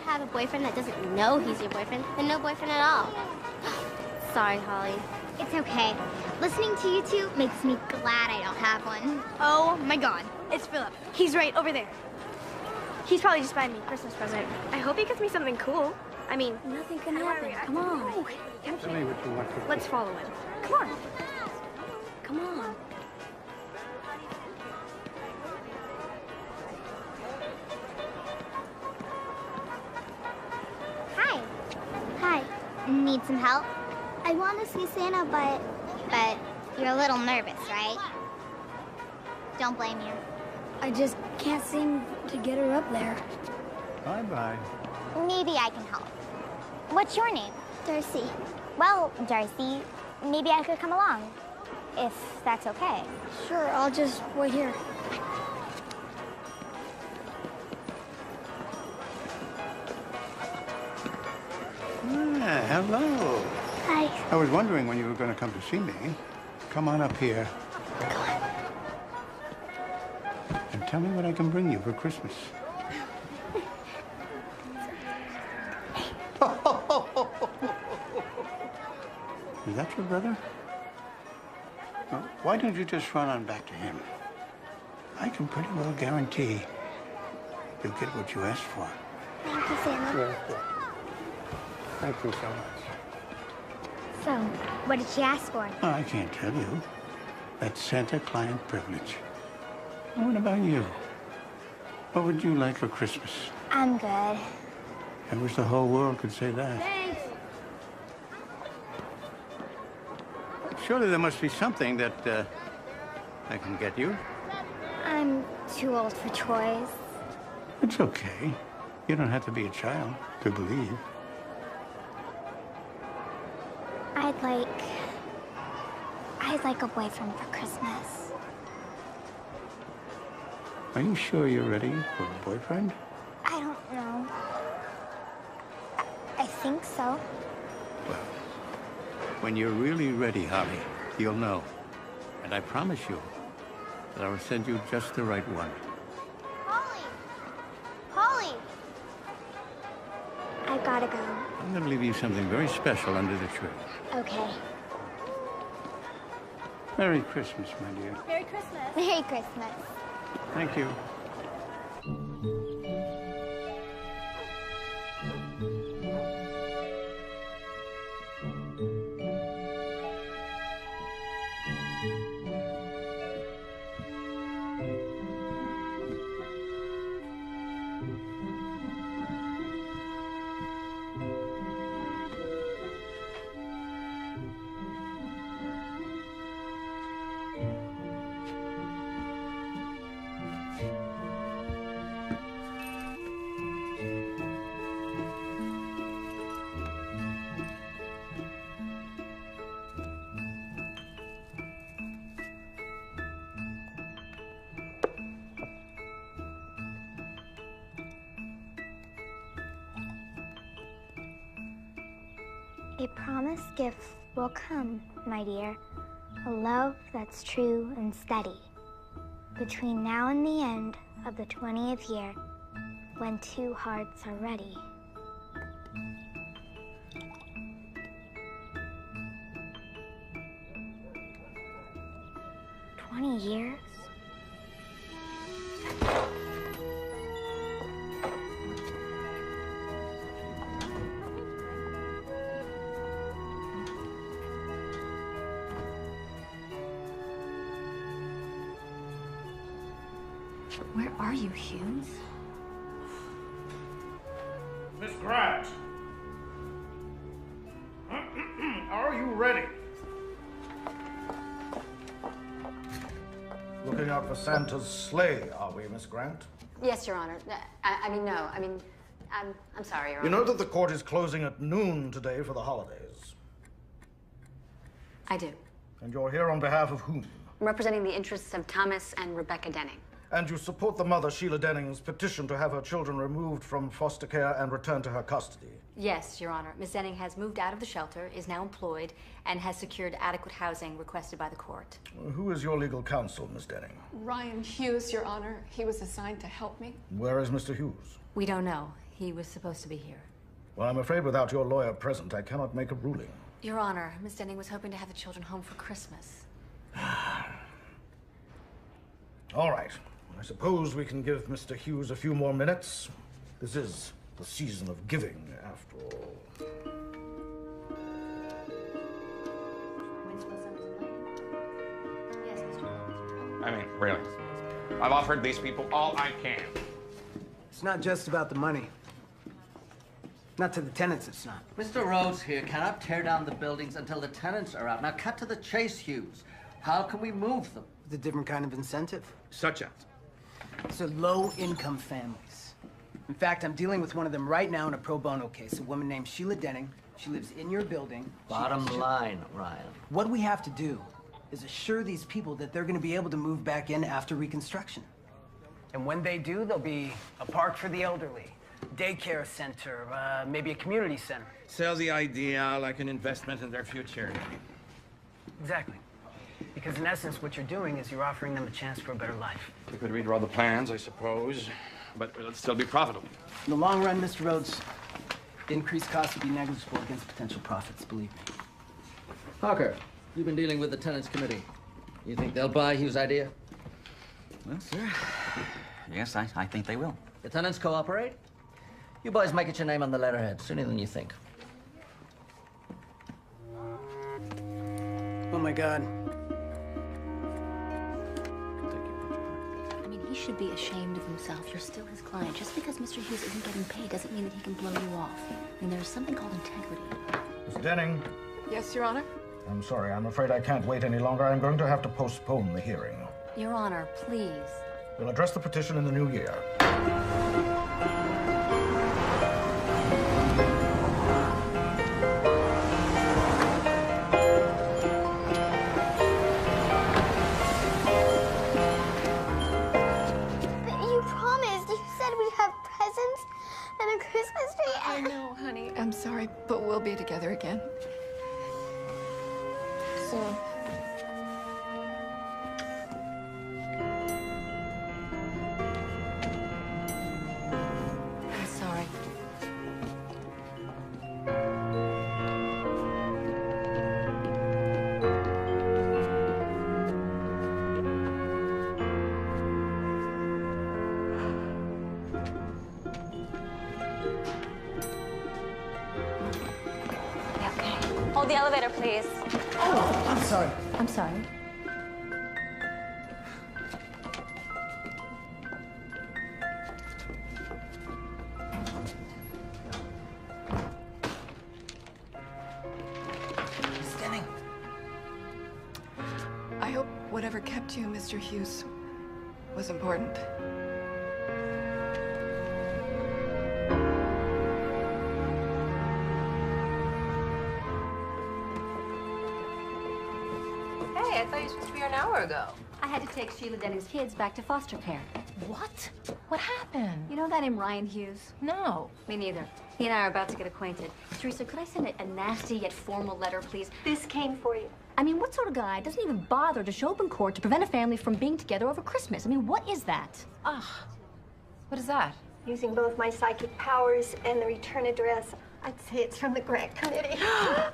have a boyfriend that doesn't know he's your boyfriend than no boyfriend at all. Sorry, Holly. It's okay. Listening to you two makes me glad I don't have one. Oh my God, it's Philip. He's right over there. He's probably just buying me a Christmas present. I hope he gets me something cool. I mean, Nothing can happen. Come on. Oh, Tell me what you want to let's follow him. Come on. Come on. Hi. Hi. Need some help? I want to see Santa, but you're a little nervous, right? Don't blame you. I just can't seem to get her up there. Bye-bye. Maybe I can help. What's your name? Darcy. Well, Darcy, maybe I could come along, if that's okay. Sure, I'll just wait here. Hello. Hi. I was wondering when you were going to come to see me. Come on up here. And tell me what I can bring you for Christmas. Is that your brother? Well, why don't you just run on back to him? I can pretty well guarantee you'll get what you asked for. Thank you, Santa. Yeah. Thank you so much. So, what did she ask for? Oh, I can't tell you. That's Santa client privilege. And what about you? What would you like for Christmas? I'm good. I wish the whole world could say that. Thanks. Surely there must be something that I can get you. I'm too old for toys. It's okay. You don't have to be a child to believe. I'd like a boyfriend for Christmas. Are you sure you're ready for a boyfriend? I don't know. I think so. Well, when you're really ready, Holly, you'll know. And I promise you that I will send you just the right one. Holly! Holly! I gotta go. I'm going to leave you something very special under the tree. Okay. Merry Christmas, my dear. Merry Christmas. Merry Christmas. Thank you. A promised gift will come, my dear. A love that's true and steady. Between now and the end of the 20th year, when two hearts are ready. 20 years? Where are you, Hughes? Miss Grant! Are you ready? Looking out for Santa's sleigh, are we, Miss Grant? Yes, Your Honor. I mean, no. I mean, I'm sorry, Your Honor. You know that the court is closing at noon today for the holidays. I do. And you're here on behalf of whom? I'm representing the interests of Thomas and Rebecca Denning. And you support the mother, Sheila Denning's, petition to have her children removed from foster care and returned to her custody. Yes, Your Honor. Ms. Denning has moved out of the shelter, is now employed, and has secured adequate housing requested by the court. Who is your legal counsel, Miss Denning? Ryan Hughes, Your Honor. He was assigned to help me. Where is Mr. Hughes? We don't know. He was supposed to be here. Well, I'm afraid without your lawyer present, I cannot make a ruling. Your Honor, Miss Denning was hoping to have the children home for Christmas. All right. I suppose we can give Mr. Hughes a few more minutes. This is the season of giving, after all. I mean, really. I've offered these people all I can. It's not just about the money. Not to the tenants, it's not. Mr. Rhodes here cannot tear down the buildings until the tenants are out. Now cut to the chase, Hughes. How can we move them? With a different kind of incentive. Such as? So low-income families. In fact, I'm dealing with one of them right now in a pro bono case. A woman named Sheila Denning. She lives in your building. Bottom line, Ryan. What we have to do is assure these people that they're going to be able to move back in after reconstruction. And when they do, there'll be a park for the elderly, daycare center, maybe a community center. Sell the idea like an investment in their future. Exactly. Because in essence, what you're doing is you're offering them a chance for a better life. We could redraw the plans, I suppose, but it'll still be profitable. In the long run, Mr. Rhodes, increased costs will be negligible against potential profits, believe me. Parker, you've been dealing with the tenants committee. You think they'll buy Hughes' idea? Well, sir, yes, I think they will. The tenants cooperate? You boys might get your name on the letterhead sooner than you think. Oh, my God. I mean, he should be ashamed of himself. You're still his client. Just because Mr. Hughes isn't getting paid doesn't mean that he can blow you off. I mean, there's something called integrity. Miss Denning. Yes, Your Honor? I'm sorry. I'm afraid I can't wait any longer. I'm going to have to postpone the hearing. Your Honor, please. We'll address the petition in the new year. You promised. You said we'd have presents and a Christmas tree. I know, honey. I'm sorry, but we'll be together again. Soon. I'm sorry. Okay. Hold the elevator, please. Oh, I'm sorry. I'm sorry. Miss Denning. I hope whatever kept you, Mr. Hughes, was important. Hey, I thought you were supposed to be here an hour ago. I had to take Sheila Denning's kids back to foster care. What? What happened? You know that named Ryan Hughes? No. Me neither. He and I are about to get acquainted. Teresa, could I send a nasty yet formal letter, please? This came for you. I mean, what sort of guy doesn't even bother to show up in court to prevent a family from being together over Christmas? I mean, what is that? Ugh. What is that? Using both my psychic powers and the return address, I'd say it's from the grant committee.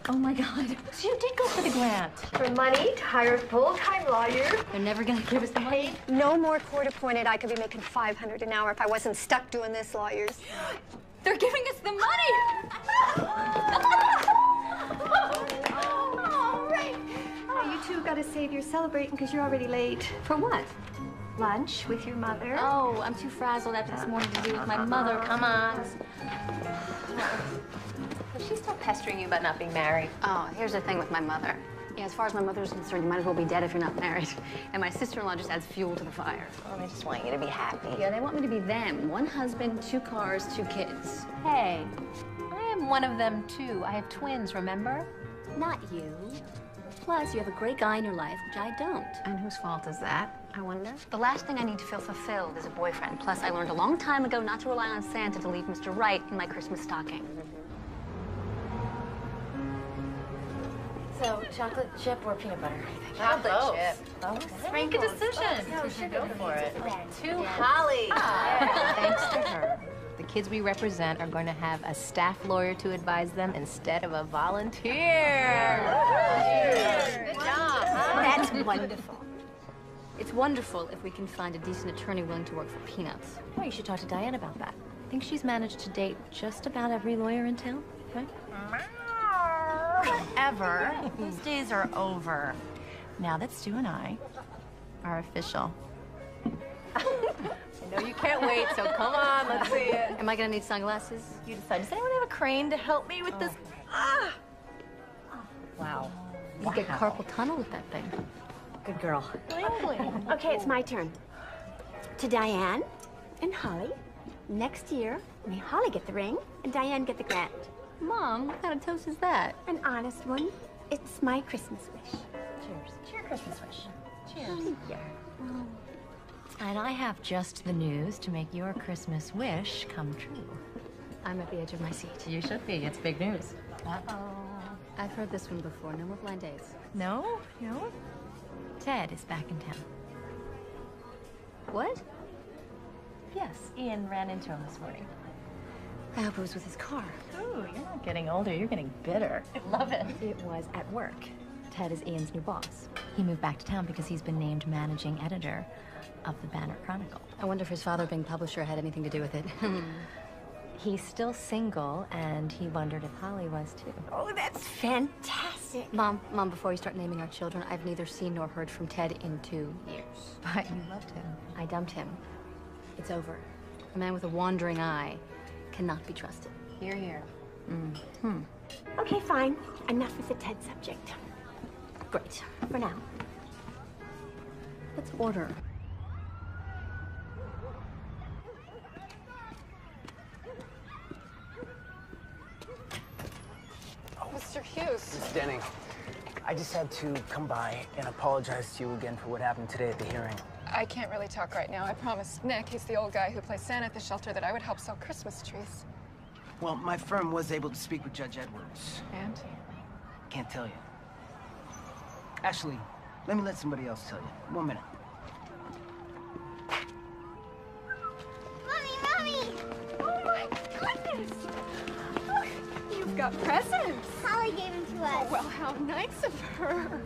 Oh, my God. So you did go for the grant. For money to hire a full-time lawyer. They're never going to give us the money. No more court-appointed. I could be making $500 an hour if I wasn't stuck doing this, lawyers. They're giving us the money! All right. Oh, you two got to save your celebrating because you're already late. For what? Lunch with your mother. Oh, I'm too frazzled after this morning to do with my mother. Come on. Is she still pestering you about not being married? Oh, here's the thing with my mother. Yeah, as far as my mother's concerned, you might as well be dead if you're not married. And my sister-in-law just adds fuel to the fire. Oh, they just want you to be happy. Yeah, they want me to be them. One husband, 2 cars, 2 kids. Hey, I am one of them, too. I have twins, remember? Not you. Plus, you have a great guy in your life, which I don't. And whose fault is that, I wonder? The last thing I need to feel fulfilled is a boyfriend. Plus, I learned a long time ago not to rely on Santa to leave Mr. Right in my Christmas stocking. So, chocolate chip or peanut butter? Chocolate chip. Oh, Make a decision. No, Go for it. Red. To Holly. Ah. Thanks to her, the kids we represent are going to have a staff lawyer to advise them instead of a volunteer. Good job. That's wonderful. It's wonderful if we can find a decent attorney willing to work for peanuts. Well, you should talk to Diane about that. I think she's managed to date just about every lawyer in town, right? Whatever. Those days are over. Now that Stu and I are official. I know you can't wait, so come on, let's see it. Am I gonna need sunglasses? You decide. Does anyone have a crane to help me with this? Ah! Wow. You get carpal tunnel with that thing. Good girl. Okay, it's my turn. To Diane and Holly, next year, may Holly get the ring and Diane get the grant. Mom, what kind of toast is that? An honest one. It's my Christmas wish. Cheers. To your Christmas wish. Cheers. Yeah. And I have just the news to make your Christmas wish come true. I'm at the edge of my seat. You should be. It's big news. Uh-oh. I've heard this one before. No more blind dates. No? No? Ted is back in town. What? Yes, Ian ran into him this morning. I hope it was with his car. Ooh, you're not getting older, you're getting bitter. I love it. It was at work. Ted is Ian's new boss. He moved back to town because he's been named managing editor of the Banner Chronicle. I wonder if his father being publisher had anything to do with it. He's still single, and he wondered if Holly was too. Oh, that's fantastic. Mom, before you start naming our children, I've neither seen nor heard from Ted in 2 years. But you loved him. I dumped him. It's over. A man with a wandering eye cannot be trusted. Hear, hear. Mm-hmm. Okay, fine. Enough with the Ted subject. Great. For now. Let's order. Mr. Hughes. Miss Denning, I just had to come by and apologize to you again for what happened today at the hearing. I can't really talk right now. I promised Nick, he's the old guy who plays Santa at the shelter, that I would help sell Christmas trees. Well, my firm was able to speak with Judge Edwards. And? Can't tell you. Actually, let somebody else tell you. 1 minute. Mommy! Oh my goodness! Look, you've got presents. Holly gave them to us. Oh, well, how nice of her.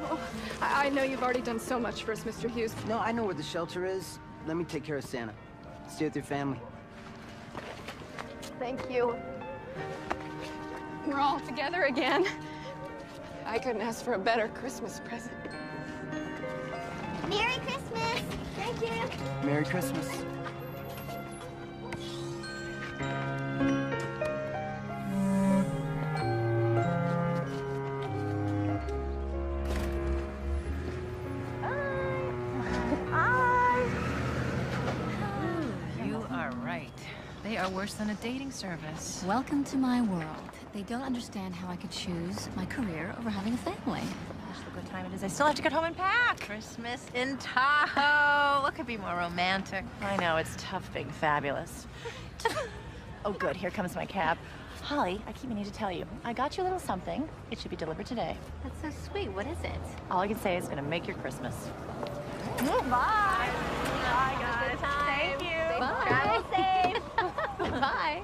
Oh, I know you've already done so much for us, Mr. Hughes. No, I know where the shelter is. Let me take care of Santa. Stay with your family. Thank you. We're all together again. I couldn't ask for a better Christmas present. Merry Christmas! Thank you! Merry Christmas. You are right. They are worse than a dating service. Welcome to my world. They don't understand how I could choose my career over having a family. Gosh, look what time it is. I still have to get home and pack. Christmas in Tahoe. What could be more romantic? I know, it's tough being fabulous. Oh, good. Here comes my cab. Holly, I keep meaning to tell you. I got you a little something. It should be delivered today. That's so sweet. What is it? All I can say is it's going to make your Christmas. Bye. Bye, guys. Thank you. Bye. Travel safe. Bye.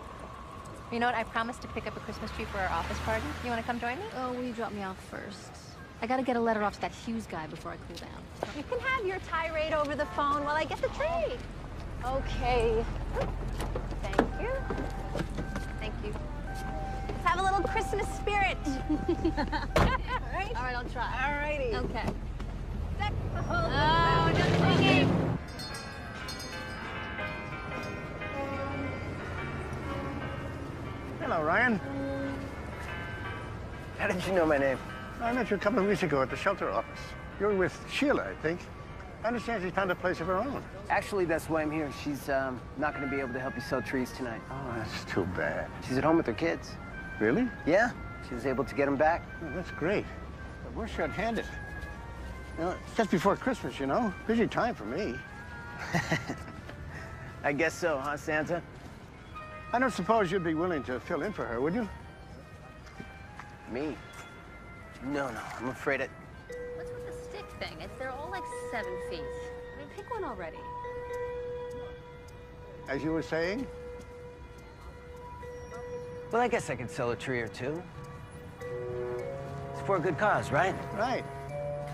You know what? I promised to pick up a Christmas tree for our office party. You want to come join me? Oh, will you drop me off first? I gotta get a letter off to that Hughes guy before I cool down. You can have your tirade over the phone while I get the tree. Okay. Thank you. Thank you. Let's have a little Christmas spirit. All right, I'll try. All righty. Okay. Oh, just singing. Hello, Ryan. How did you know my name? I met you a couple of weeks ago at the shelter office. You're with Sheila, I think. I understand she's found a place of her own. Actually, that's why I'm here. She's not going to be able to help you sell trees tonight. Oh, that's too bad. She's at home with her kids. Really? Yeah. She was able to get them back. Oh, that's great. But we're short-handed. You know, it's just before Christmas, you know. Busy time for me. I guess so, huh, Santa? I don't suppose you'd be willing to fill in for her, would you? Me? No, I'm afraid it... What's with the stick thing? They're all like 7 feet. I mean, pick one already. as you were saying? Well, I guess I could sell a tree or two. It's for a good cause, right? Right.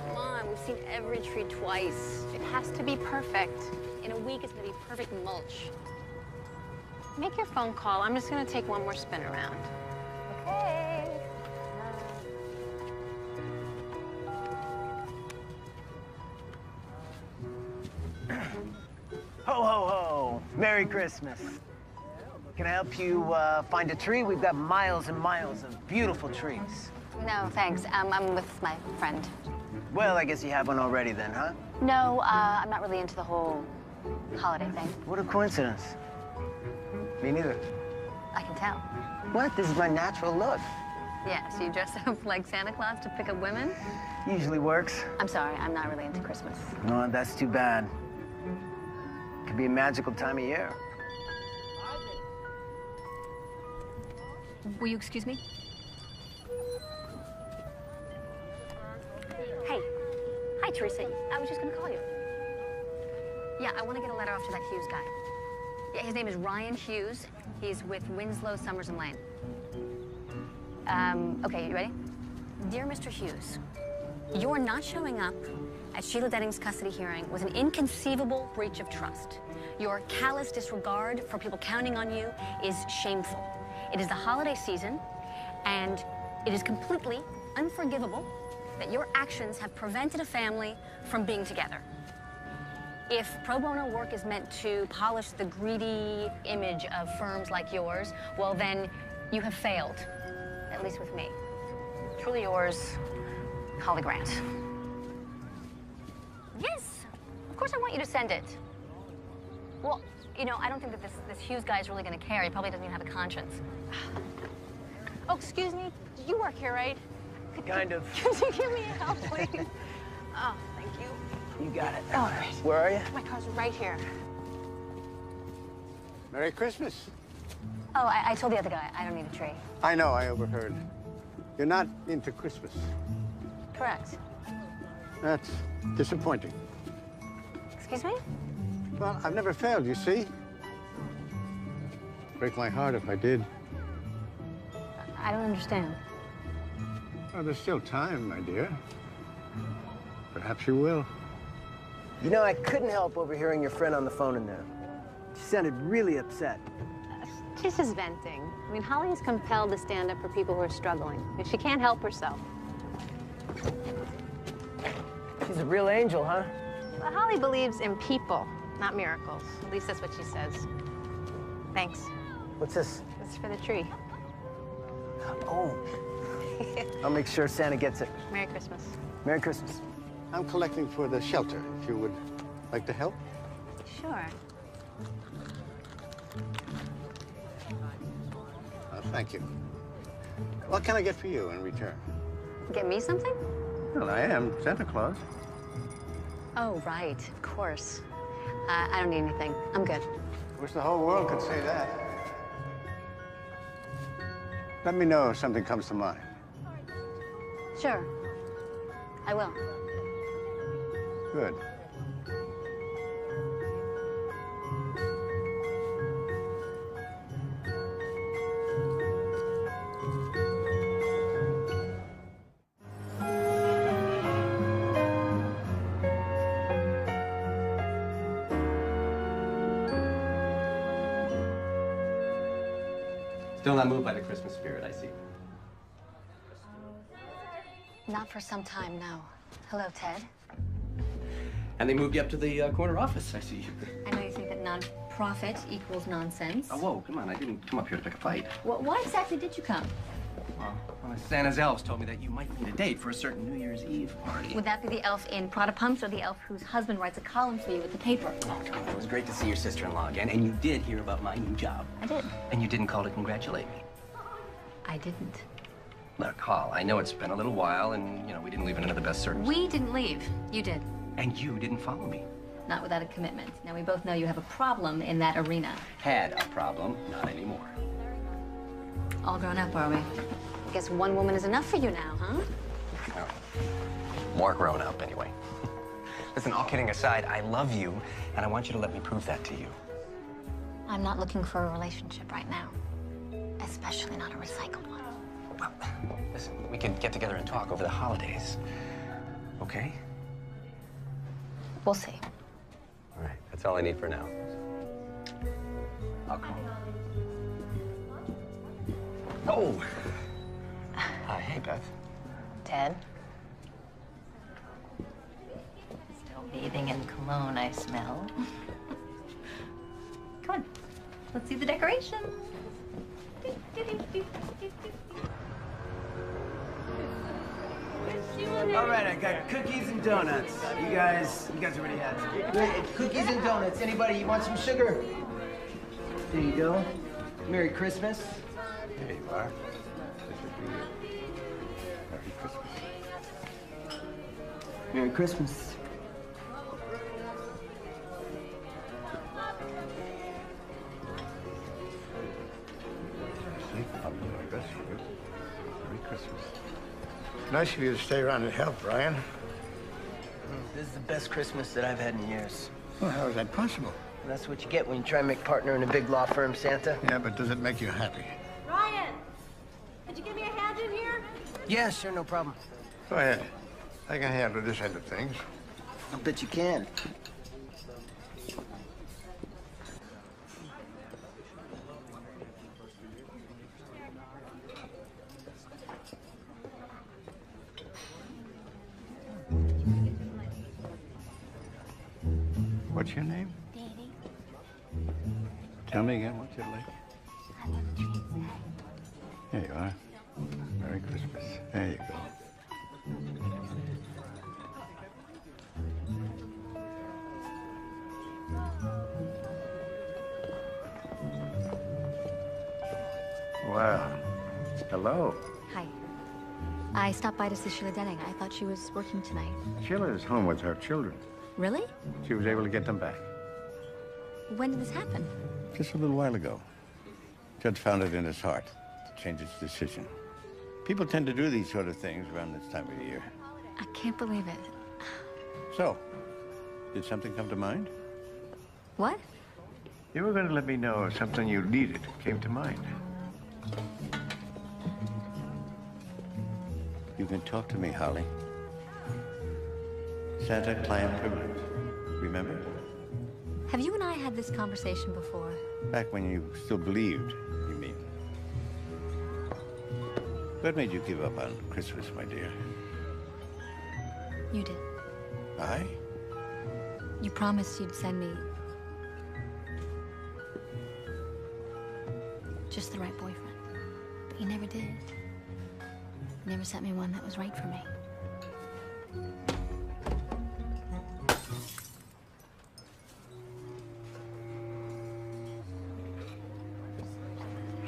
Come on, we've seen every tree twice. It has to be perfect. In a week, it's gonna be perfect mulch. Make your phone call. I'm just gonna take one more spin around. Okay. Ho, ho, ho. Merry Christmas. Can I help you find a tree? We've got miles and miles of beautiful trees. No, thanks. I'm with my friend. Well, I guess you have one already then, huh? No, I'm not really into the whole holiday thing. What a coincidence. Me neither. I can tell. What? This is my natural look. Yeah, so you dress up like Santa Claus to pick up women? Usually works. I'm sorry, I'm not really into Christmas. No, that's too bad. Could be a magical time of year. Will you excuse me? Hey. Hi, Teresa. I was just gonna call you. Yeah, I want to get a letter off to that Hughes guy. Yeah, his name is Ryan Hughes. He's with Winslow, Summers and Lane. Okay, you ready? Dear Mr. Hughes, your not showing up at Sheila Denning's custody hearing was an inconceivable breach of trust. Your callous disregard for people counting on you is shameful. It is the holiday season, and it is completely unforgivable that your actions have prevented a family from being together. If pro bono work is meant to polish the greedy image of firms like yours, well then, you have failed, at least with me. Truly yours, Holly Grant. Yes, of course I want you to send it. Well, you know, I don't think that this Hughes guy is really gonna care. He probably doesn't even have a conscience. Oh, excuse me. You work here, right? Kind of. Could you give me a help, please? Oh, thank you. You got it. All right. Where are you? My car's right here. Merry Christmas. Oh, I told the other guy I don't need a tree. I know, I overheard. You're not into Christmas. Correct. That's disappointing. Excuse me? Well, I've never failed, you see. Break my heart if I did. I don't understand. Oh, there's still time, my dear. Perhaps you will. You know, I couldn't help overhearing your friend on the phone in there. She sounded really upset. She's just venting. I mean, Holly is compelled to stand up for people who are struggling. She can't help herself. She's a real angel, huh? Well, Holly believes in people, not miracles. At least that's what she says. Thanks. What's this? It's for the tree. Oh. I'll make sure Santa gets it. Merry Christmas. Merry Christmas. I'm collecting for the shelter, if you would like to help. Sure. Thank you. What can I get for you in return? Get me something? Well, I am Santa Claus. Oh, right, of course. I don't need anything. I'm good. Wish the whole world could say that. Let me know if something comes to mind. Sure. I will. Good. Still not moved by the Christmas spirit, I see. Not for some time, no. Hello, Ted. And they moved you up to the corner office, I see. I know you think that non-profit equals nonsense. Oh, whoa, come on. I didn't come up here to pick a fight. Well, why exactly did you come? Well, Santa's elves told me that you might need a date for a certain New Year's Eve party. Would that be the elf in Prada Pumps or the elf whose husband writes a column for you at the paper? Oh, come on. It was great to see your sister-in-law again, and you did hear about my new job. I did. And you didn't call to congratulate me. I didn't. Look, Hall, I know it's been a little while, and, you know, we didn't leave it under the best circumstances. We didn't leave. You did. And you didn't follow me. Not without a commitment. Now, we both know you have a problem in that arena. Had a problem, not anymore. All grown up, are we? I guess one woman is enough for you now, huh? No. More grown up, anyway. Listen, all kidding aside, I love you, and I want you to let me prove that to you. I'm not looking for a relationship right now. Especially not a recycled one. Well, listen, we can get together and talk over the holidays. Okay? We'll see. All right, that's all I need for now. I'll call. Oh! Hey, Beth. Ted? Still bathing in cologne, I smell. Come on, let's see the decorations. All right, I got cookies and donuts. You guys already had some. Wait, cookies and donuts. Anybody, you want some sugar? There you go. Merry Christmas. There you are. This would be Merry Christmas. Merry Christmas. Merry Christmas. Nice of you to stay around and help, Brian. This is the best Christmas that I've had in years. Well, how is that possible? And that's what you get when you try and make partner in a big law firm, Santa. Yeah, but does it make you happy? Ryan, could you give me a hand in here? Yeah, sure, no problem. Go ahead. I can handle this end of things. I'll bet you can. What's your name? Daddy, Tell me again, what's it like? I love the trees. There you are. Merry Christmas. There you go. Wow. Hello. Hi. I stopped by to see Sheila Denning. I thought she was working tonight. Sheila is home with her children. Really? She was able to get them back. When did this happen? Just a little while ago. Judge found it in his heart to change his decision. People tend to do these sort of things around this time of year. I can't believe it. So, did something come to mind? What? You were going to let me know if something you needed came to mind. You can talk to me, Holly. Santa-client privilege. Remember? Have you and I had this conversation before? Back when you still believed, you mean. What made you give up on Christmas, my dear? You did. I? You promised you'd send me just the right boyfriend. But you never did. You never sent me one that was right for me.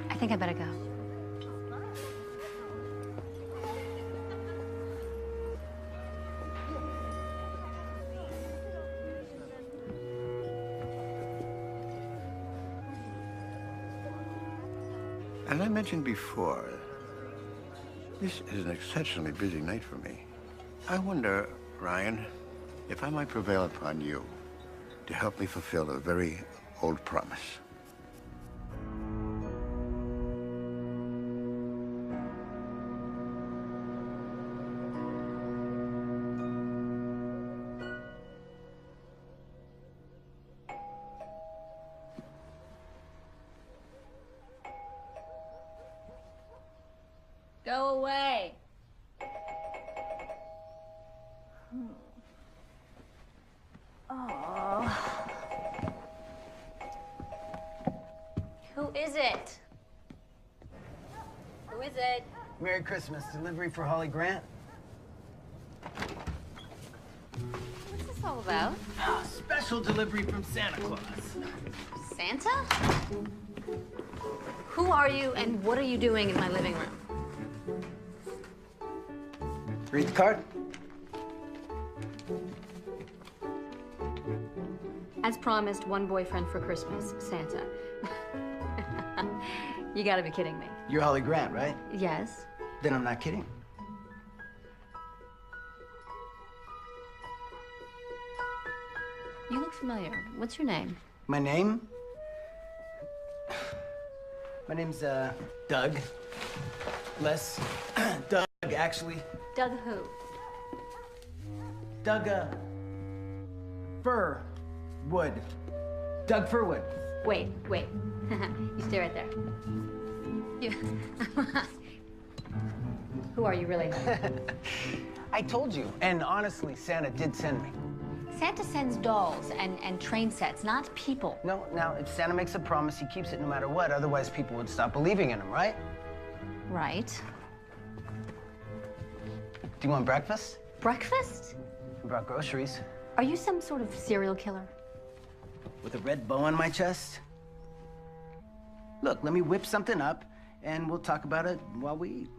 I think I better go. As I mentioned before, this is an exceptionally busy night for me. I wonder, Ryan, if I might prevail upon you to help me fulfill a very old promise. Go away. Oh. Who is it? Who is it? Merry Christmas. Delivery for Holly Grant. What's this all about? Special delivery from Santa Claus. Santa? Who are you and what are you doing in my living room? Read the card. As promised, one boyfriend for Christmas, Santa. You gotta be kidding me. You're Holly Grant, right? Yes. Then I'm not kidding. You look familiar. What's your name? My name? My name's, Doug. Les. Doug, actually. Doug who? Doug, Furwood. Doug Furwood. Wait. You stay right there. You... Who are you really? I told you, and honestly, Santa did send me. Santa sends dolls and train sets, not people. No, now, if Santa makes a promise, he keeps it no matter what. Otherwise, people would stop believing in him, right? Right. Do you want breakfast? Breakfast? I brought groceries. Are you some sort of serial killer? With a red bow on my chest? Look, let me whip something up, and we'll talk about it while we eat.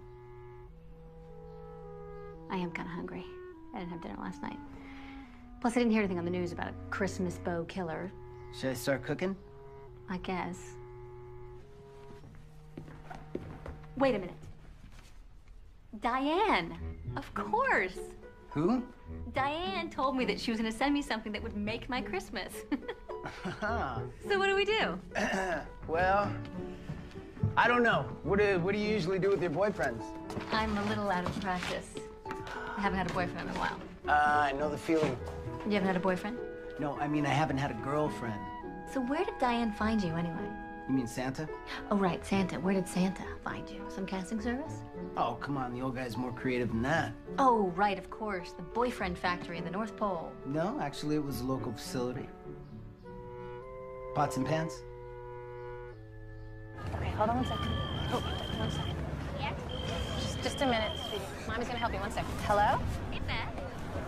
I am kind of hungry. I didn't have dinner last night. Plus, I didn't hear anything on the news about a Christmas bow killer. Should I start cooking? I guess. Wait a minute. Diane, of course. Who? Diane told me that she was going to send me something that would make my Christmas. So what do we do? Well, I don't know. What do you usually do with your boyfriends? I'm a little out of practice. I haven't had a boyfriend in a while. I know the feeling. You haven't had a boyfriend? No, I mean, I haven't had a girlfriend. So where did Diane find you anyway? You mean Santa? Oh, right, Santa. Where did Santa find you? Some casting service? Oh, come on. The old guy's more creative than that. Oh, right, of course. The boyfriend factory in the North Pole. No, actually, it was a local facility. Pots and pans? Okay, hold on one second. Oh, 1 second. Yeah? Just a minute, sweetie. Mommy's gonna help you. 1 second. Hello? Hey, Beth.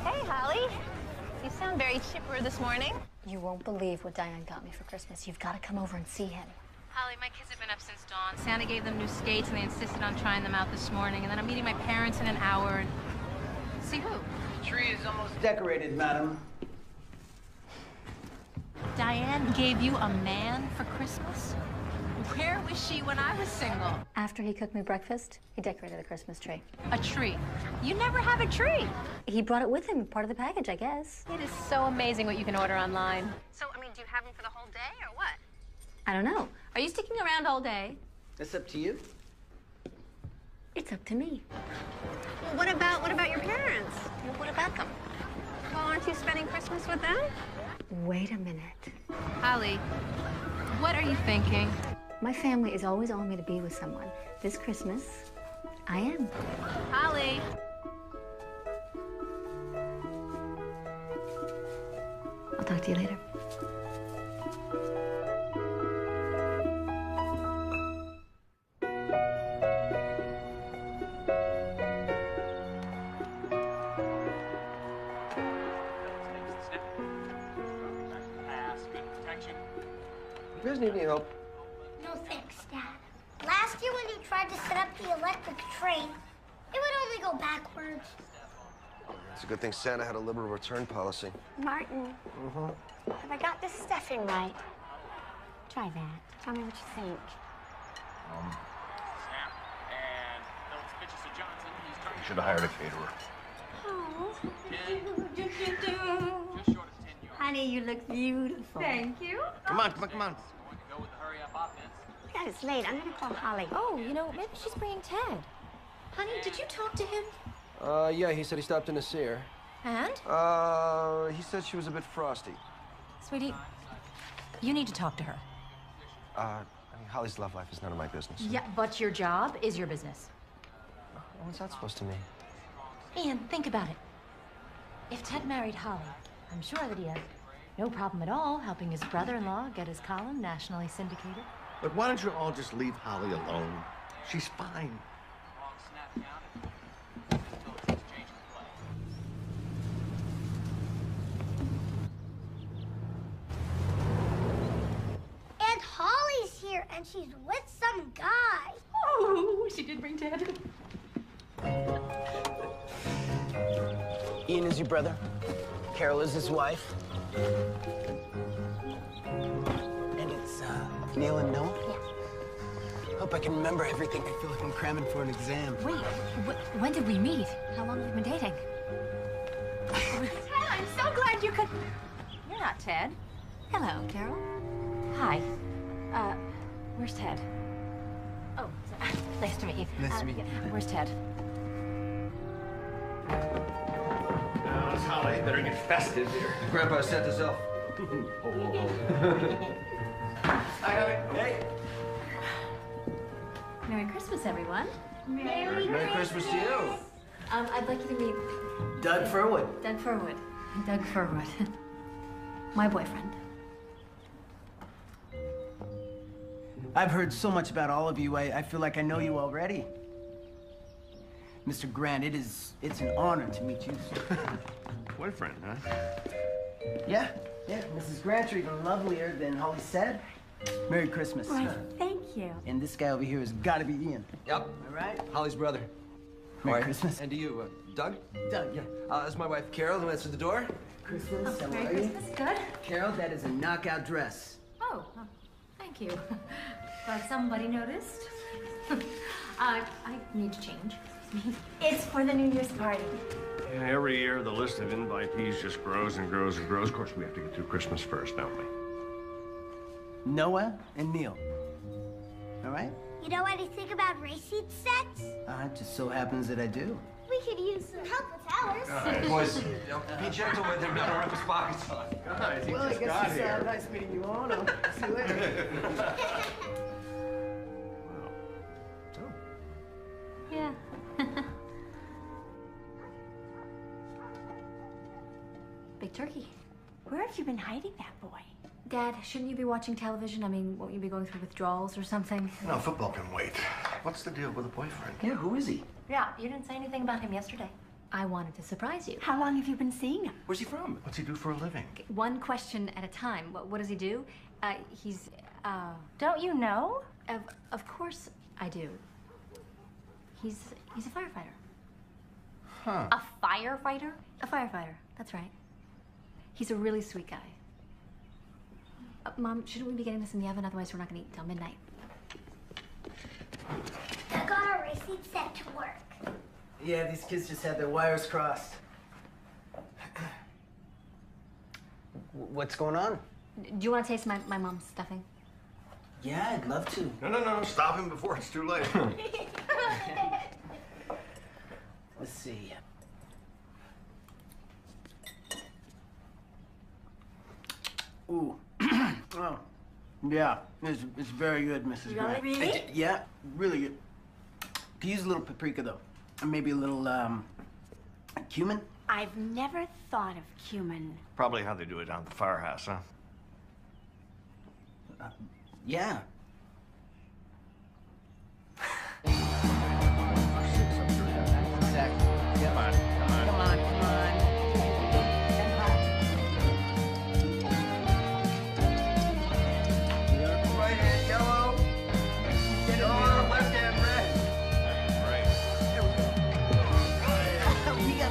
Hey, Holly. You sound very chipper this morning. You won't believe what Diane got me for Christmas. You've got to come over and see him. Holly, my kids have been up since dawn. Santa gave them new skates, and they insisted on trying them out this morning. And then I'm meeting my parents in an hour. And see who? The tree is almost decorated, madam. Diane gave you a man for Christmas? Where was she when I was single? After he cooked me breakfast, he decorated the Christmas tree. A tree? You never have a tree. He brought it with him, part of the package, I guess. It is so amazing what you can order online. So, I mean, do you have them for the whole day or what? I don't know. Are you sticking around all day? It's up to you. It's up to me. Well, what about your parents? Well, what about them? Well, aren't you spending Christmas with them? Wait a minute. Holly, what are you thinking? My family is always on me to be with someone. This Christmas, I am. Holly. I'll talk to you later. You guys need any help? No thanks, Dad. Last year when you tried to set up the electric train, it would only go backwards. It's a good thing Santa had a liberal return policy. Martin, have I got this stuffing right? Try that. Tell me what you think. You should have hired a caterer. Honey, you look beautiful. Thank you. Come on, come on, come on. God, it's late. I'm gonna call Holly. Oh, you know, maybe she's bringing Ted. Honey, did you talk to him? Yeah, he said he stopped in to see her. And? He said she was a bit frosty. Sweetie, you need to talk to her. I mean, Holly's love life is none of my business. Yeah, but your job is your business. What's that supposed to mean? Ian, think about it. If Ted married Holly, I'm sure that he has no problem at all helping his brother-in-law get his column nationally syndicated. But why don't you all just leave Holly alone? She's fine. And Holly's here, and she's with some guy. Oh, she did bring Ted. Ian is your brother. Carol is his wife. And it's, Neil and Noah? Yeah. Hope I can remember everything. I feel like I'm cramming for an exam. Wait, when did we meet? How long have you been dating? Ted, I'm so glad you could... You're not Ted. Hello, Carol. Hi. Where's Ted? Oh, nice to meet you. Nice to meet you. Where's Ted? Now, it's Holly. Better get festive here. Grandpa set this up. Hi, Holly. Hey. Merry Christmas, everyone. Merry Christmas to you. I'd like you to meet Doug Furwood. Doug Furwood. Doug Furwood. My boyfriend. I've heard so much about all of you. I feel like I know you already. Mr. Grant, it's an honor to meet you, sir. Boyfriend, huh? Yeah. Mrs. Grant's are even lovelier than Holly said. Merry Christmas. Why, thank you. And this guy over here has got to be Ian. Yep. All right? Holly's brother. Merry Christmas. And to you, Doug? Doug, yeah. That's my wife, Carol, who answered the door. Christmas, how Merry are you? Christmas. Good. Carol, that is a knockout dress. Oh, thank you. Glad somebody noticed. I need to change. It's for the New Year's party. And every year, the list of invitees just grows and grows and grows. Of course, we have to get through Christmas first, don't we? Noah and Neil. All right? You know anything about racing sets? It just so happens that I do. We could use some help with ours. All right, boys, be gentle with him. Don't rip his pockets off. Guys, Well, I guess it's nice meeting you all. I'll see you later. Yeah. Big turkey. Where have you been hiding that boy? Dad, shouldn't you be watching television? I mean, won't you be going through withdrawals or something? No, football can wait. What's the deal with a boyfriend? Yeah, who is he? Yeah, you didn't say anything about him yesterday. I wanted to surprise you. How long have you been seeing him? Where's he from? What's he do for a living? One question at a time. What does he do? He's, Don't you know? Of course I do. He's a firefighter. Huh. A firefighter? A firefighter, that's right. He's a really sweet guy. Mom, shouldn't we be getting this in the oven? Otherwise, we're not gonna eat till midnight. I got our racing set to work. Yeah, these kids just had their wires crossed. What's going on? Do you want to taste my mom's stuffing? Yeah, I'd love to. No. Stop him before it's too late. Let's see. Ooh. Oh. Yeah, it's very good, Mrs. Grant. Really? Yeah, really good. Could use a little paprika, though. And maybe a little, cumin. I've never thought of cumin. Probably how they do it down at the firehouse, huh? Yeah. Exactly. Come on. Come on. Right hand yellow. Left hand red. Right.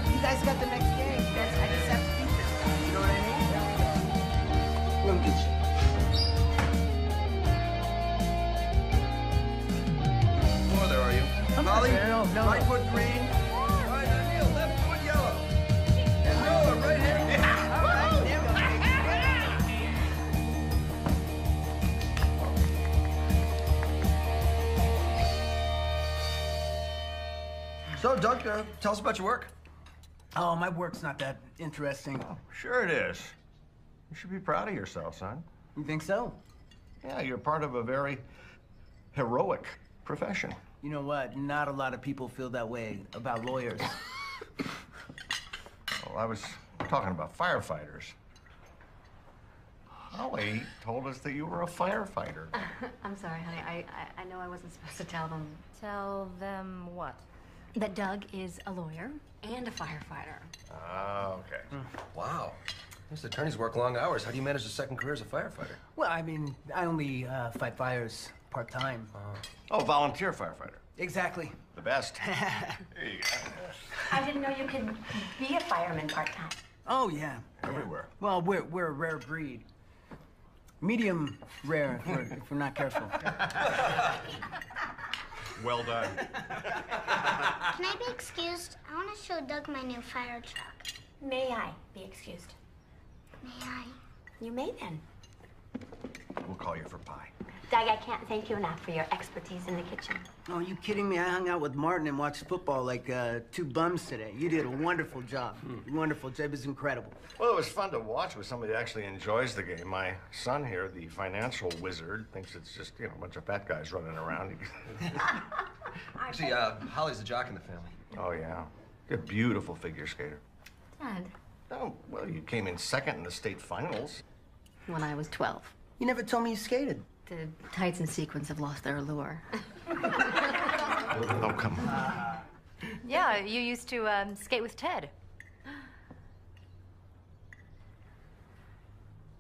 You guys got the next game. I just have to beat this. You know what I mean? We'll get you. Oh, there are you. Holly, No. right foot green. Right hand Neil, left foot yellow. And Noah, right hand. All right, there we go. So, Doug, tell us about your work. Oh, my work's not that interesting. Sure it is. You should be proud of yourself, son. You think so? Yeah, you're part of a very heroic profession. You know what? Not a lot of people feel that way about lawyers. Well, I was talking about firefighters. Holly told us that you were a firefighter. I'm sorry, honey. I know I wasn't supposed to tell them. Tell them what? That Doug is a lawyer and a firefighter. Ah, okay. Wow. These attorneys work long hours. How do you manage a second career as a firefighter? Well, I mean, I only fight fires part-time. Oh, volunteer firefighter. Exactly. The best. There you go. I didn't know you could be a fireman part-time. Oh, yeah. Everywhere. Well, we're a rare breed. Medium rare if we're not careful. Well done. Can I be excused? I want to show Doug my new fire truck. May I be excused? May I? You may then. We'll call you for pie. Doug, I can't thank you enough for your expertise in the kitchen. Oh, are you kidding me? I hung out with Martin and watched football like two bums today. You did a wonderful job. Wonderful job. It was incredible. Well, it was fun to watch with somebody that actually enjoys the game. My son here, the financial wizard, thinks it's just, you know, a bunch of fat guys running around. Actually, Holly's a jock in the family. Oh, yeah. You're a beautiful figure skater. Dad, Oh, well, you came in second in the state finals. when I was 12. You never told me you skated. The tights and sequins have lost their allure. Oh, come on. Yeah, you used to skate with Ted.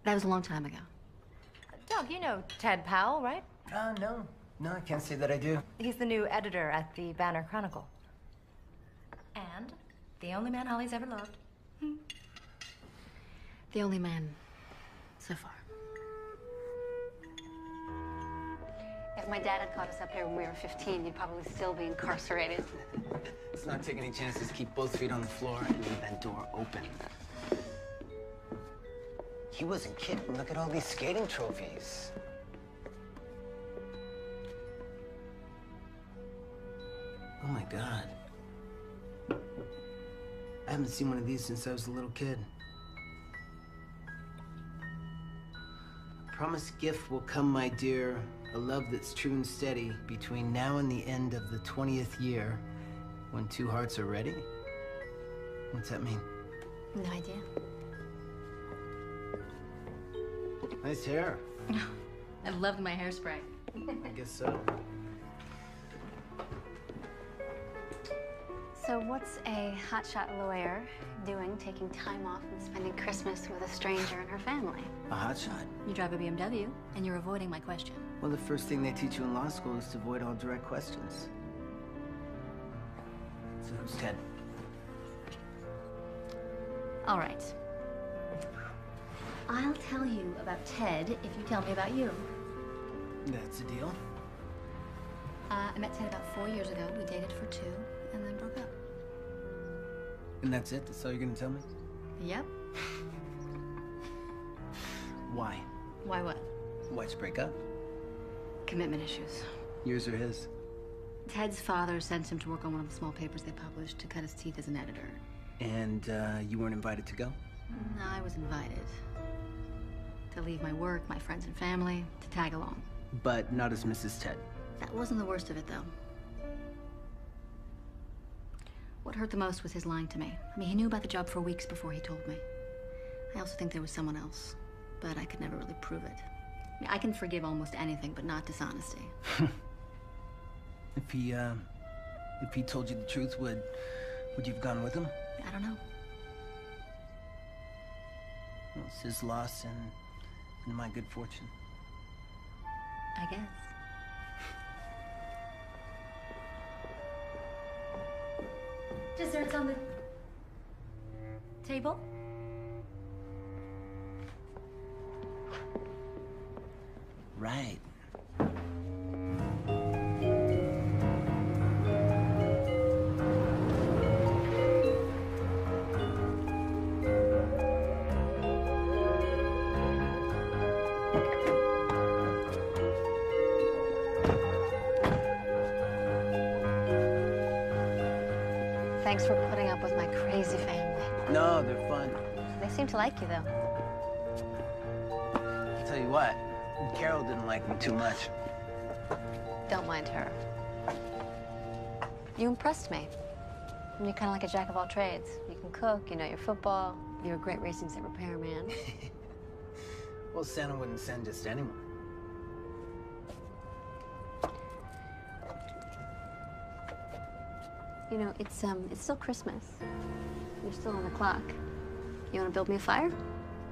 That was a long time ago. Doug, you know Ted Powell, right? No. No, I can't say that I do. He's the new editor at the Banner Chronicle. And the only man Holly's ever loved. The only man so far. If my dad had caught us up here when we were 15, you'd probably still be incarcerated. Let's not take any chances. Keep both feet on the floor and leave that door open. He wasn't kidding. Look at all these skating trophies. Oh my God. I haven't seen one of these since I was a little kid. A promised gift will come, my dear. A love that's true and steady between now and the end of the 20th year, when two hearts are ready. What's that mean? No idea. Nice hair. I loved my hairspray. I guess so. So what's a hotshot lawyer doing taking time off and spending Christmas with a stranger and her family? A hotshot? You drive a BMW, and you're avoiding my question. Well, the first thing they teach you in law school is to avoid all direct questions. So who's Ted? All right. I'll tell you about Ted if you tell me about you. That's a deal. I met Ted about 4 years ago. We dated for 2, and then broke up. And that's it? That's all you're gonna tell me? Yep. Why? Why what? Why'd you break up? Commitment issues. Yours or his? Ted's father sent him to work on one of the small papers they published to cut his teeth as an editor. And you weren't invited to go? No, I was invited. To leave my work, my friends and family, to tag along. But not as Mrs. Ted. That wasn't the worst of it, though. What hurt the most was his lying to me. I mean, he knew about the job for weeks before he told me. I also think there was someone else, but I could never really prove it. I mean, I can forgive almost anything, but not dishonesty. If he told you the truth, would you have gone with him? I don't know. Well, it's his loss and my good fortune. I guess. Desserts on the table? Right. Thanks for putting up with my crazy family. No, they're fun. They seem to like you, though. I'll tell you what, Carol didn't like me too much. Don't mind her. You impressed me. You're kind of like a jack of all trades. You can cook, you know your football, you're a great racing set repairman. Well, Santa wouldn't send just anyone. You know, it's still Christmas. You're still on the clock. You want to build me a fire?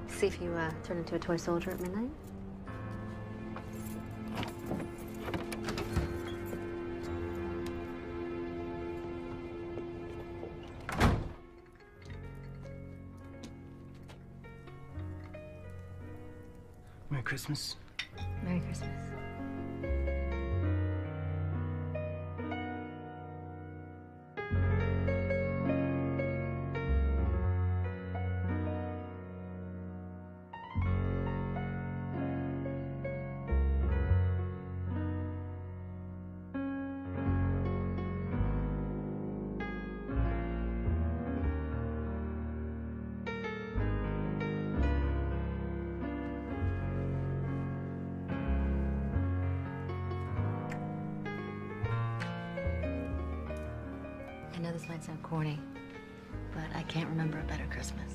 See if you turn into a toy soldier at midnight? Merry Christmas. Merry Christmas. know this might sound corny, but I can't remember a better Christmas.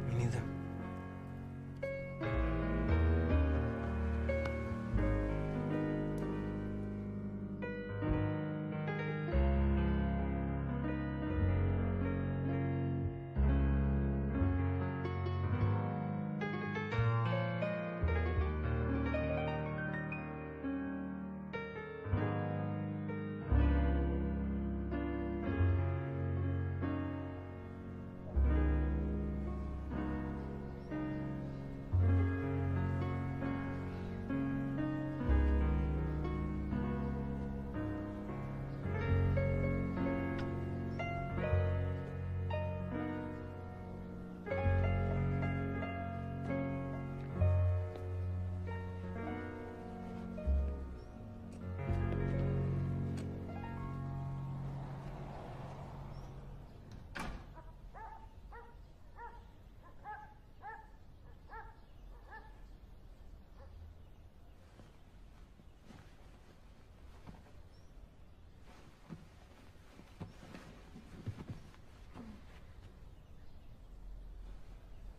Me neither.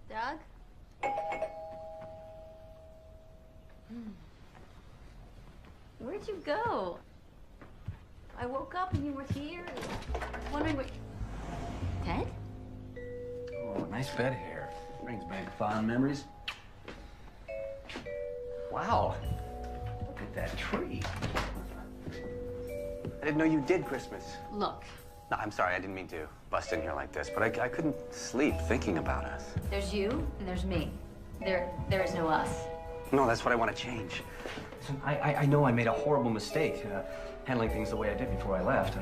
Doug? Where'd you go? I woke up and you were here, wondering what... Ted? Oh, nice bed hair. Brings back fond memories. Wow. Look at that tree. I didn't know you did Christmas. Look, No, I'm sorry, I didn't mean to bust in here like this, but I couldn't sleep thinking about us. there's you and there's me. There is no us. No, that's what I want to change. Listen, I know I made a horrible mistake handling things the way I did before I left.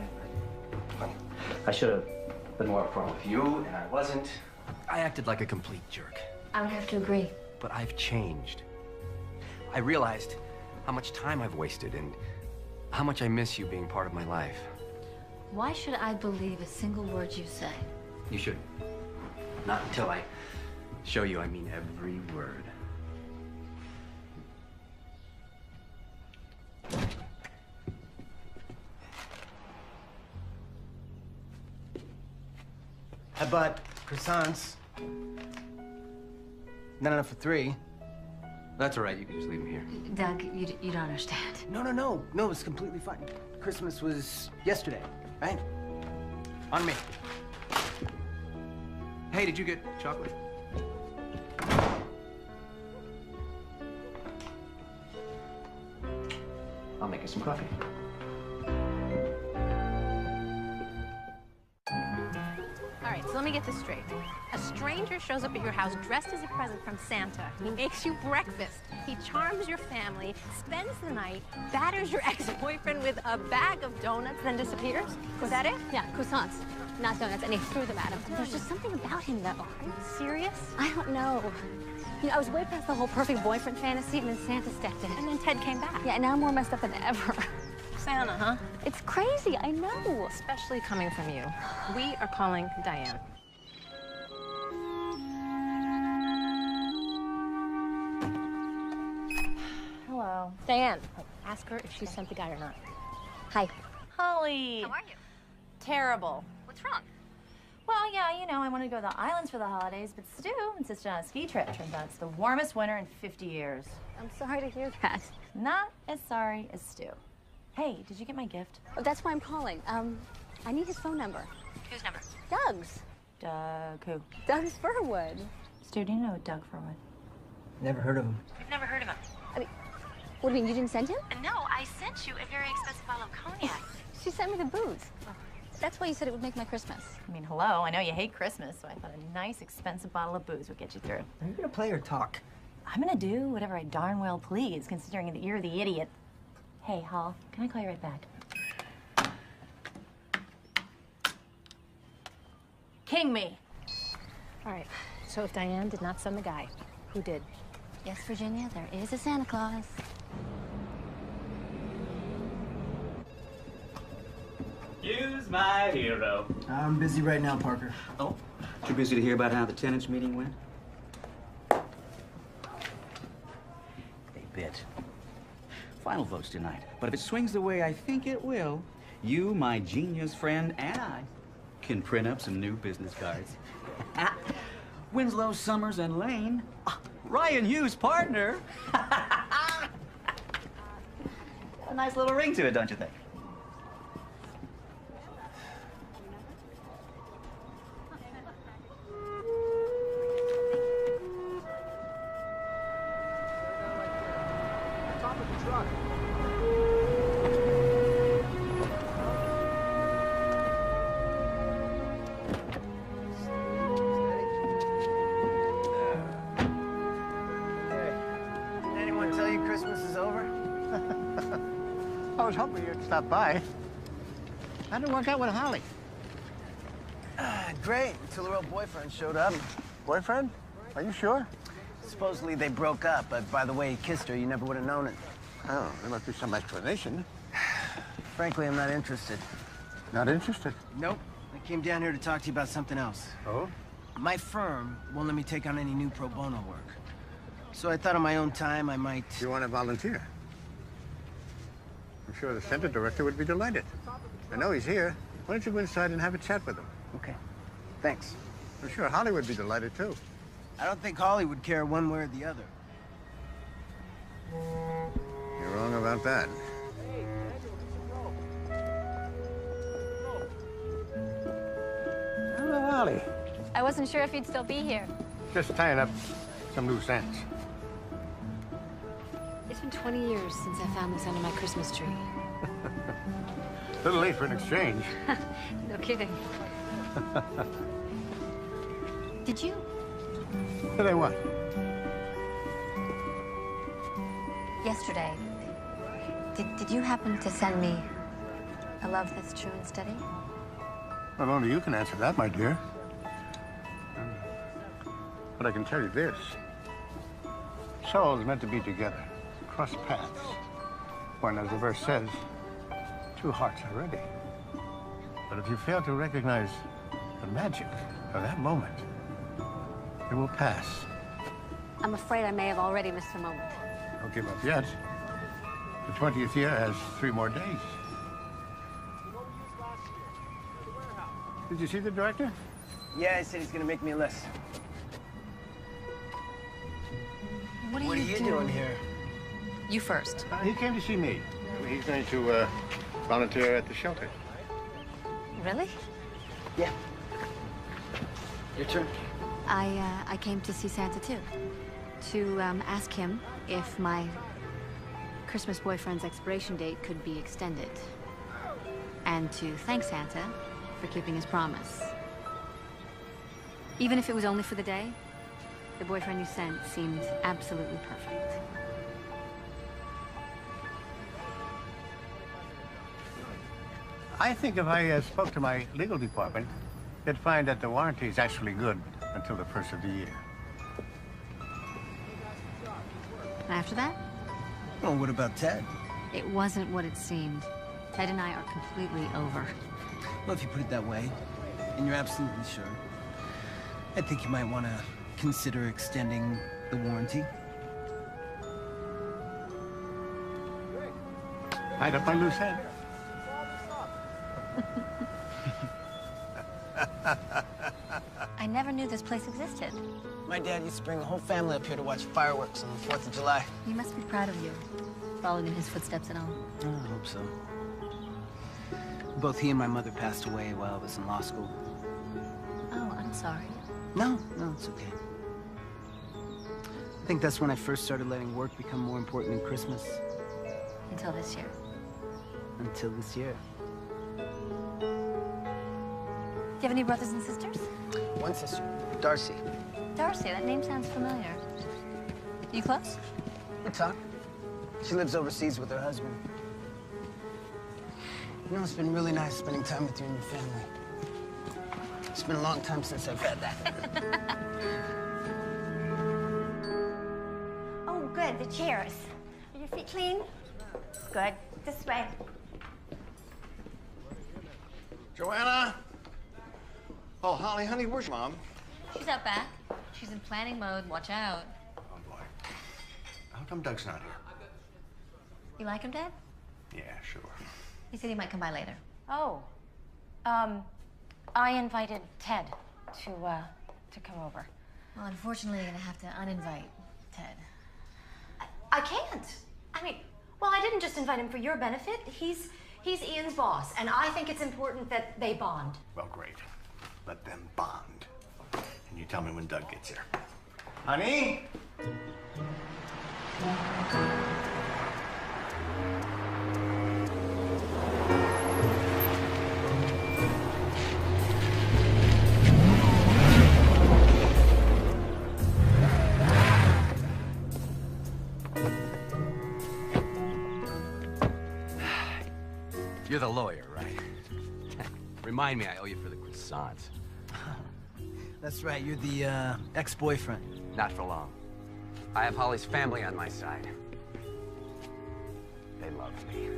I should have been more upfront with you, and I wasn't. I acted like a complete jerk. I would have to agree. But I've changed. I realized how much time I've wasted and how much I miss you being part of my life. Why should I believe a single word you say? You should. Not until I show you I mean every word. I bought croissants. Not enough for 3. That's all right, you can just leave them here. Doug, you don't understand. No, it's completely fine. Christmas was yesterday, right? On me. Hey, did you get chocolate? I'll make you some coffee. All right, so let me get this straight. A stranger shows up at your house dressed as a present from Santa. He makes you breakfast. He charms your family, spends the night, batters your ex-boyfriend with a bag of donuts, then disappears? Was that it? Yeah, croissants, not donuts, and he threw them at him. There's just something about him, though. Are you serious? I don't know. You know, I was way past the whole perfect boyfriend fantasy, and then Santa stepped in. And then Ted came back. Yeah, and now I'm more messed up than ever. Santa, huh? It's crazy, I know. Especially coming from you. We are calling Diane. Hello. Diane, ask her if she sent the guy or not. Hi. Holly. How are you? Terrible. What's wrong? Well, yeah, you know, I wanted to go to the islands for the holidays, but Stu insisted on a ski trip. Turns out it's the warmest winter in 50 years. I'm sorry to hear that. Not as sorry as Stu. Hey, did you get my gift? Oh, that's why I'm calling. I need his phone number. Whose number? Doug's. Doug who? Doug's Furwood. Stu, do you know Doug Furwood? Never heard of him. I've never heard of him. I mean, what do you mean, you didn't send him? No, I sent you a very expensive bottle of cognac. She sent me the booze. That's why you said it would make my Christmas. I mean, hello, I know you hate Christmas, so I thought a nice, expensive bottle of booze would get you through. Are you gonna play or talk? I'm gonna do whatever I darn well please, considering that you're the idiot. Hey, Hall, can I call you right back? King me. All right, so if Diane did not send the guy, who did? Yes, Virginia, there is a Santa Claus. Use my hero. I'm busy right now, Parker. Oh, too busy to hear about how the tenants meeting went? They bit. Final vote's tonight. But if it swings the way I think it will, You, my genius friend, and I can print up some new business cards. Winslow, Summers, and Lane. Ryan Hughes' partner. A nice little ring to it, don't you think? Anyone tell you Christmas is over? I was hoping you'd stop by. How'd it work out with Holly? Great, until her old boyfriend showed up. Boyfriend? Are you sure? Supposedly they broke up, but by the way he kissed her, you never would have known it. Oh, there must be some explanation. Frankly, I'm not interested. Not interested? Nope. I came down here to talk to you about something else. Oh? My firm won't let me take on any new pro bono work. So I thought on my own time I might... You want to volunteer? I'm sure the center director would be delighted. I know he's here. Why don't you go inside and have a chat with him? Okay. Thanks. I'm sure Holly would be delighted, too. I don't think Holly would care one way or the other. You're wrong about that. Hello, Holly. I wasn't sure if you'd still be here. Just tying up some loose ends. It's been 20 years since I found this under my Christmas tree. A little late for an exchange. No kidding. Did you? Did I what? Yesterday, did you happen to send me a love that's true and steady? Well, only you can answer that, my dear. But I can tell you this. Souls meant to be together, cross paths. When, as the verse says, two hearts are ready. But if you fail to recognize the magic of that moment, it will pass. I'm afraid I may have already missed the moment. Don't give up yet. The 20th year has 3 more days. Did you see the director? Yeah, he said he's gonna make me a list. What are you doing here? You first. He came to see me. He's going to volunteer at the shelter. Really? Yeah. Your turn. I came to see Santa too. To ask him if my Christmas boyfriend's expiration date could be extended. And to thank Santa for keeping his promise. Even if it was only for the day, the boyfriend you sent seemed absolutely perfect. I think if I spoke to my legal department, they'd find that the warranty is actually good until the first of the year. And after that? Well, what about Ted? It wasn't what it seemed. Ted and I are completely over. Well, if you put it that way, and you're absolutely sure, I think you might want to consider extending the warranty. Tied up my loose end. I never knew this place existed. My dad used to bring the whole family up here to watch fireworks on the 4th of July. He must be proud of you, following in his footsteps and all. I hope so. Both he and my mother passed away while I was in law school. Oh, I'm sorry. No, it's okay. I think that's when I first started letting work become more important than Christmas. Until this year. Until this year. Do you have any brothers and sisters? One sister, Darcy. Darcy, that name sounds familiar. You close? We talk. She lives overseas with her husband. You know, it's been really nice spending time with you and your family. It's been a long time since I've had that. Oh, good, the chairs. Are your feet clean? Good. This way. Joanna? Oh, Holly, honey, where's your mom? She's out back. She's in planning mode. Watch out. Oh, boy. How come Doug's not here? You like him, Dad? Yeah, sure. He said he might come by later. Oh. I invited Ted to come over. Well, unfortunately, you're gonna have to uninvite Ted. I can't. I mean, well, I didn't just invite him for your benefit. He's Ian's boss, and I think it's important that they bond. Well, great. Let them bond. And you tell me when Doug gets here. Honey? You're the lawyer, right? Remind me I owe you for the croissants. That's right, you're the, ex-boyfriend. Not for long. I have Holly's family on my side. They love me.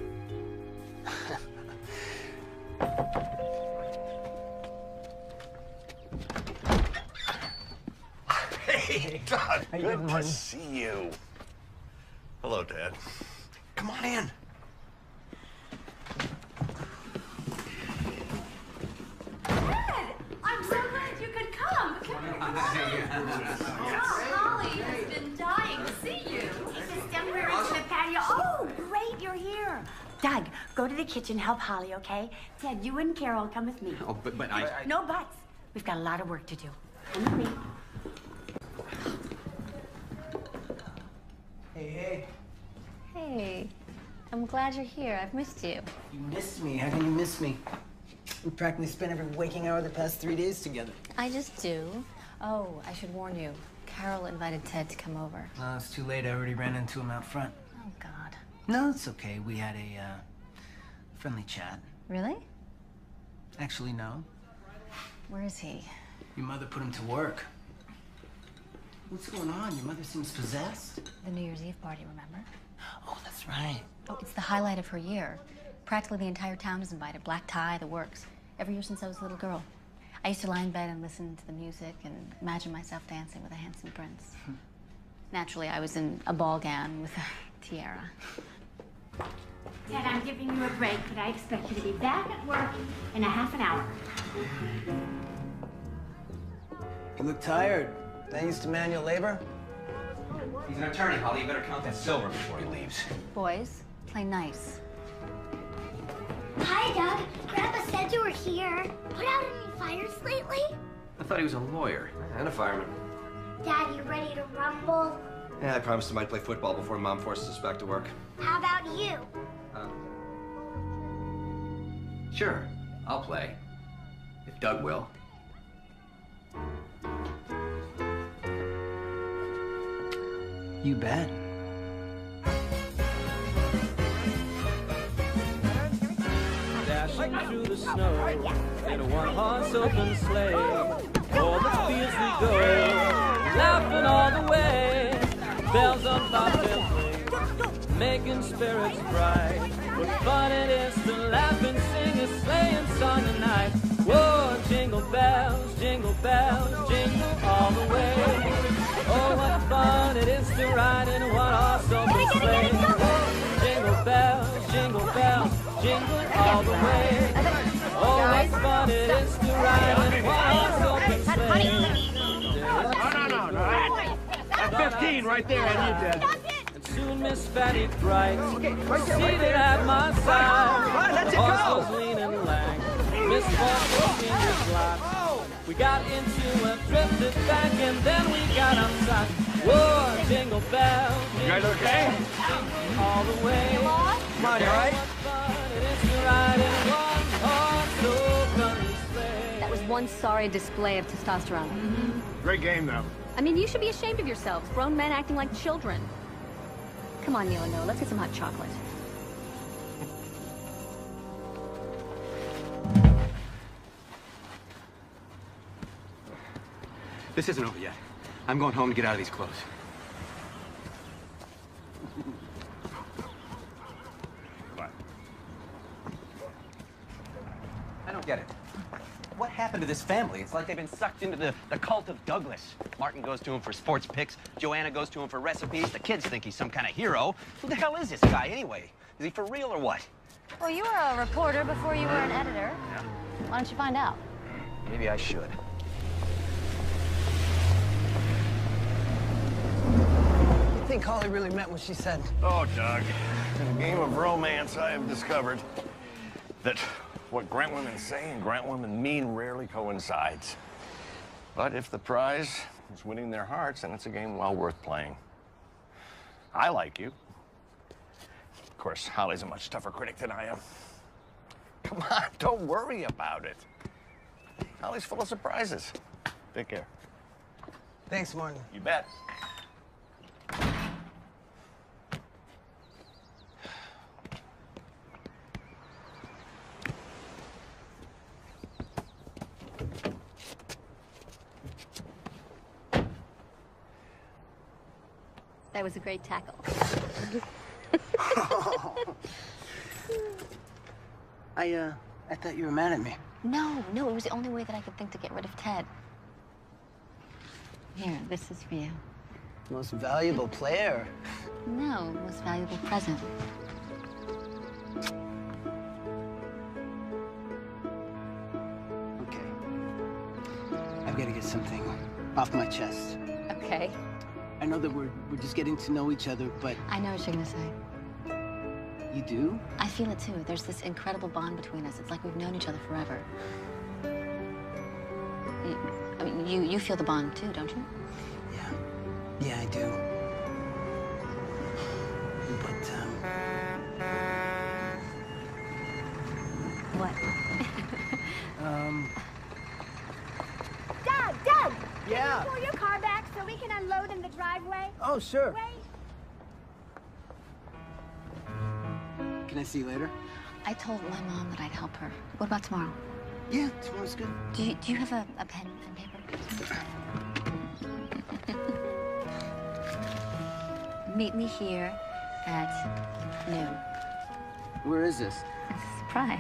Hey, Doug. Good to see you. Hello, Dad. Come on in. I'm so glad you could come. Holly has been dying to see you. Just down here into the patio. Oh, great, you're here. Doug, go to the kitchen, help Holly, okay? Ted, you and Carol come with me. Oh, but I... No buts. We've got a lot of work to do. Come with me. Hey. Hey, I'm glad you're here. I've missed you. You missed me. How can you miss me? We practically spent every waking hour of the past 3 days together. I just do. Oh, I should warn you. Carol invited Ted to come over. No, it's too late. I already ran into him out front. Oh, God. No, it's okay. We had a, friendly chat. Really? Actually, no. Where is he? Your mother put him to work. What's going on? Your mother seems possessed. The New Year's Eve party, remember? Oh, that's right. Oh, it's the highlight of her year. Practically the entire town is invited. Black tie, the works. Every year since I was a little girl. I used to lie in bed and listen to the music and imagine myself dancing with a handsome prince. Naturally, I was in a ball gown with a tiara. Ted, I'm giving you a break, but I expect you to be back at work in a half an hour. You look tired. Thanks to manual labor? He's an attorney, Holly. You better count that silver before he leaves. Boys, play nice. Hi, Doug. Grandpa said you were here. Put out any fires lately? I thought he was a lawyer and a fireman. Dad, you ready to rumble? Yeah, I promised him I'd play football before Mom forces us back to work. How about you? Sure, I'll play. If Doug will. You bet. Dashing through the snow in a one-horse open sleigh. O'er the fields we go, laughing all the way. Bells on bobtail ring, making spirits bright. What fun it is to laugh and sing a sleighing song tonight. Whoa, jingle bells, jingle all the way. Oh, what fun it is to ride in a one-horse open sleigh. Jingle bells, jingle all the way. Oh, what fun it is to ride in a one-horse open sleigh. No. That's 15 right there, and you did. And soon Miss Fanny Bright, seated at my side. The horse was lean and lank, Miss Fox was in his lap. We got into a drifted bank and then we got outside. Whoa, jingle bells, You guys okay? jingle all the way. Come on, you all right? That was one sorry display of testosterone. Great game, though. I mean, you should be ashamed of yourselves. Grown men acting like children. Come on, Neil and Noah, let's get some hot chocolate. This isn't over yet. I'm going home to get out of these clothes. I don't get it. What happened to this family? It's like they've been sucked into the cult of Douglas. Martin goes to him for sports picks. Joanna goes to him for recipes. The kids think he's some kind of hero. Who the hell is this guy, anyway? Is he for real or what? Well, you were a reporter before you were an editor. Yeah. Why don't you find out? Maybe I should. You think Holly really meant what she said? Oh, Doug, in a game of romance, I have discovered that what Grant women say and Grant women mean rarely coincides. But if the prize is winning their hearts, then it's a game well worth playing. I like you. Of course, Holly's a much tougher critic than I am. Come on, don't worry about it. Holly's full of surprises. Take care. Thanks, Martin. You bet. That was a great tackle. I thought you were mad at me. No, it was the only way that I could think to get rid of Ted. Here, this is for you. Most valuable player. No, most valuable present. Okay. I've got to get something off my chest. Okay. I know that we're just getting to know each other, but... I know what you're gonna say. You do? I feel it too. There's this incredible bond between us. It's like we've known each other forever. You feel the bond too, don't you? Yeah, I do. But, What? Doug! Yeah? Can you pull your car back so we can unload in the driveway? Oh, sure. Wait. Can I see you later? I told my mom that I'd help her. What about tomorrow? Yeah, tomorrow's good. Do you have a pen and paper? Meet me here at noon. Where is this? Surprise.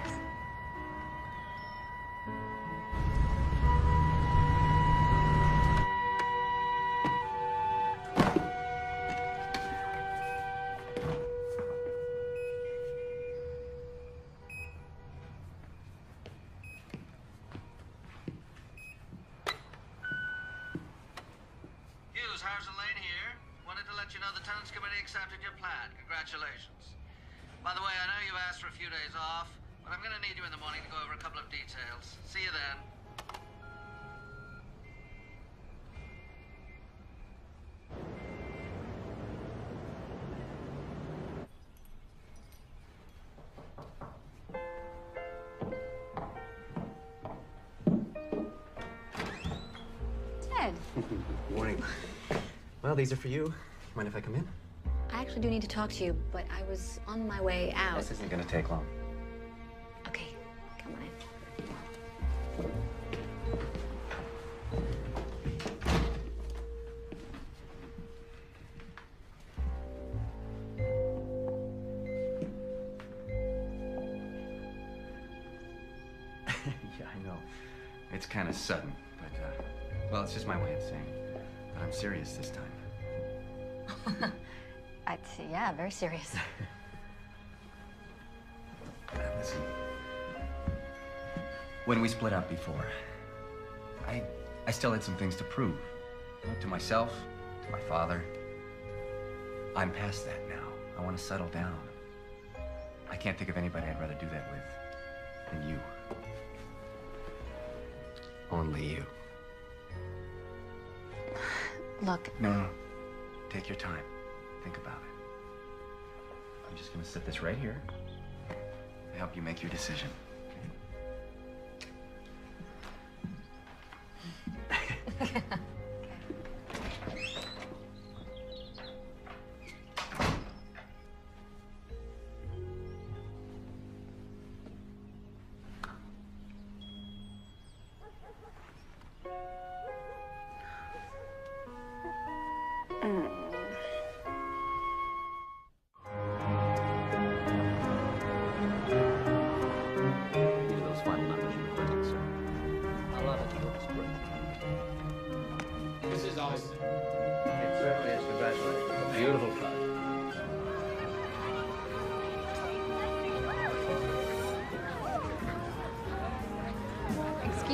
Hughes, Harrison Lane here. Wanted to let you know the Tenants Committee accepted your plan. Congratulations. By the way, I know you asked for a few days off, but I'm going to need you in the morning to go over a couple of details. See you then. Ted, Morning. Well, these are for you. Mind if I come in? I actually do need to talk to you, but I was on my way out. This isn't gonna take long. Okay, come on in. Yeah, I know. It's kind of sudden, but, well, it's just my way of saying that I'm serious this time. Yeah, very serious. Listen, when we split up before, I still had some things to prove. To myself, to my father. I'm past that now. I want to settle down. I can't think of anybody I'd rather do that with than you. Only you. Look. No. Take your time. Think about it. I'm just gonna set this right here to help you make your decision. These are those final numbers you printed, sir. I love it. Looks great.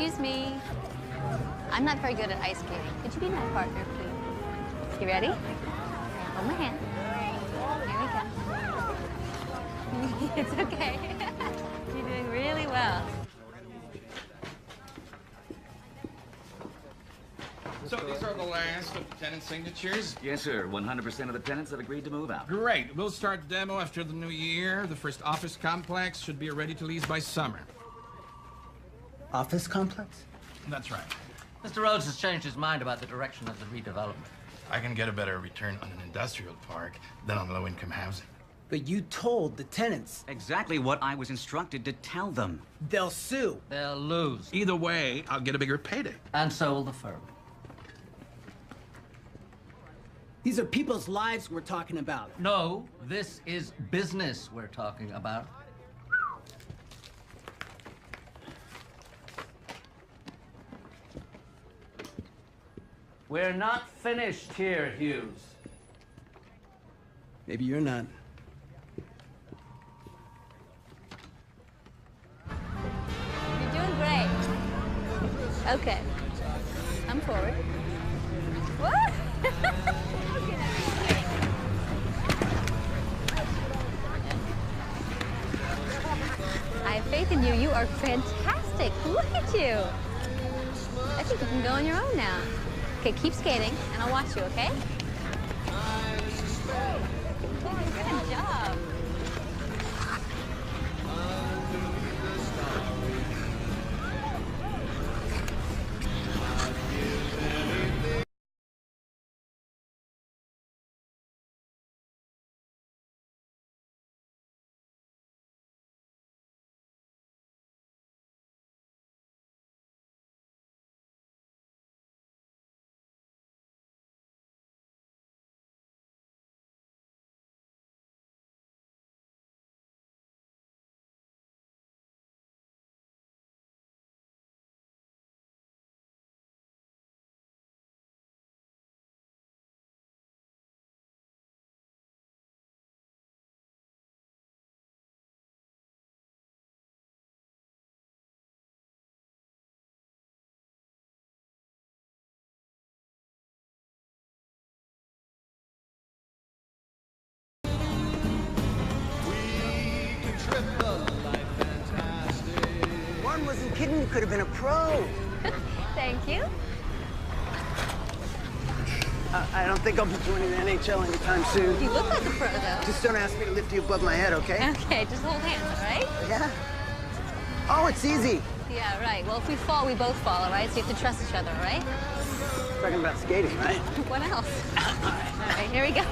Excuse me. I'm not very good at ice skating. Could you be my partner, please? You ready? Hold my hand. Here we go. It's okay. You're doing really well. So these are the last of the tenant signatures? Yes, sir. 100% of the tenants have agreed to move out. Great. We'll start demo after the new year. The first office complex should be ready to lease by summer. Office complex? That's right. Mr. Rhodes has changed his mind about the direction of the redevelopment. I can get a better return on an industrial park than on low-income housing. But you told the tenants. Exactly what I was instructed to tell them. They'll sue. They'll lose. Either way, I'll get a bigger payday. And so will the firm. These are people's lives we're talking about. No, this is business we're talking about. We're not finished here, Hughes. Maybe you're not. You're doing great. Okay. Come forward. What? I have faith in you. You are fantastic. Look at you. I think you can go on your own now. Okay, keep skating, and I'll watch you, okay? Good job. One wasn't kidding. You could have been a pro. Thank you. I don't think I'll be joining the NHL anytime soon. You look like a pro, though. Just don't ask me to lift you above my head, okay? Okay, just hold hands, all right? Yeah. Oh, it's easy. Yeah, right. Well, if we fall, we both fall, all right? So you have to trust each other, all right? Talking about skating, right? What else? All right, here we go.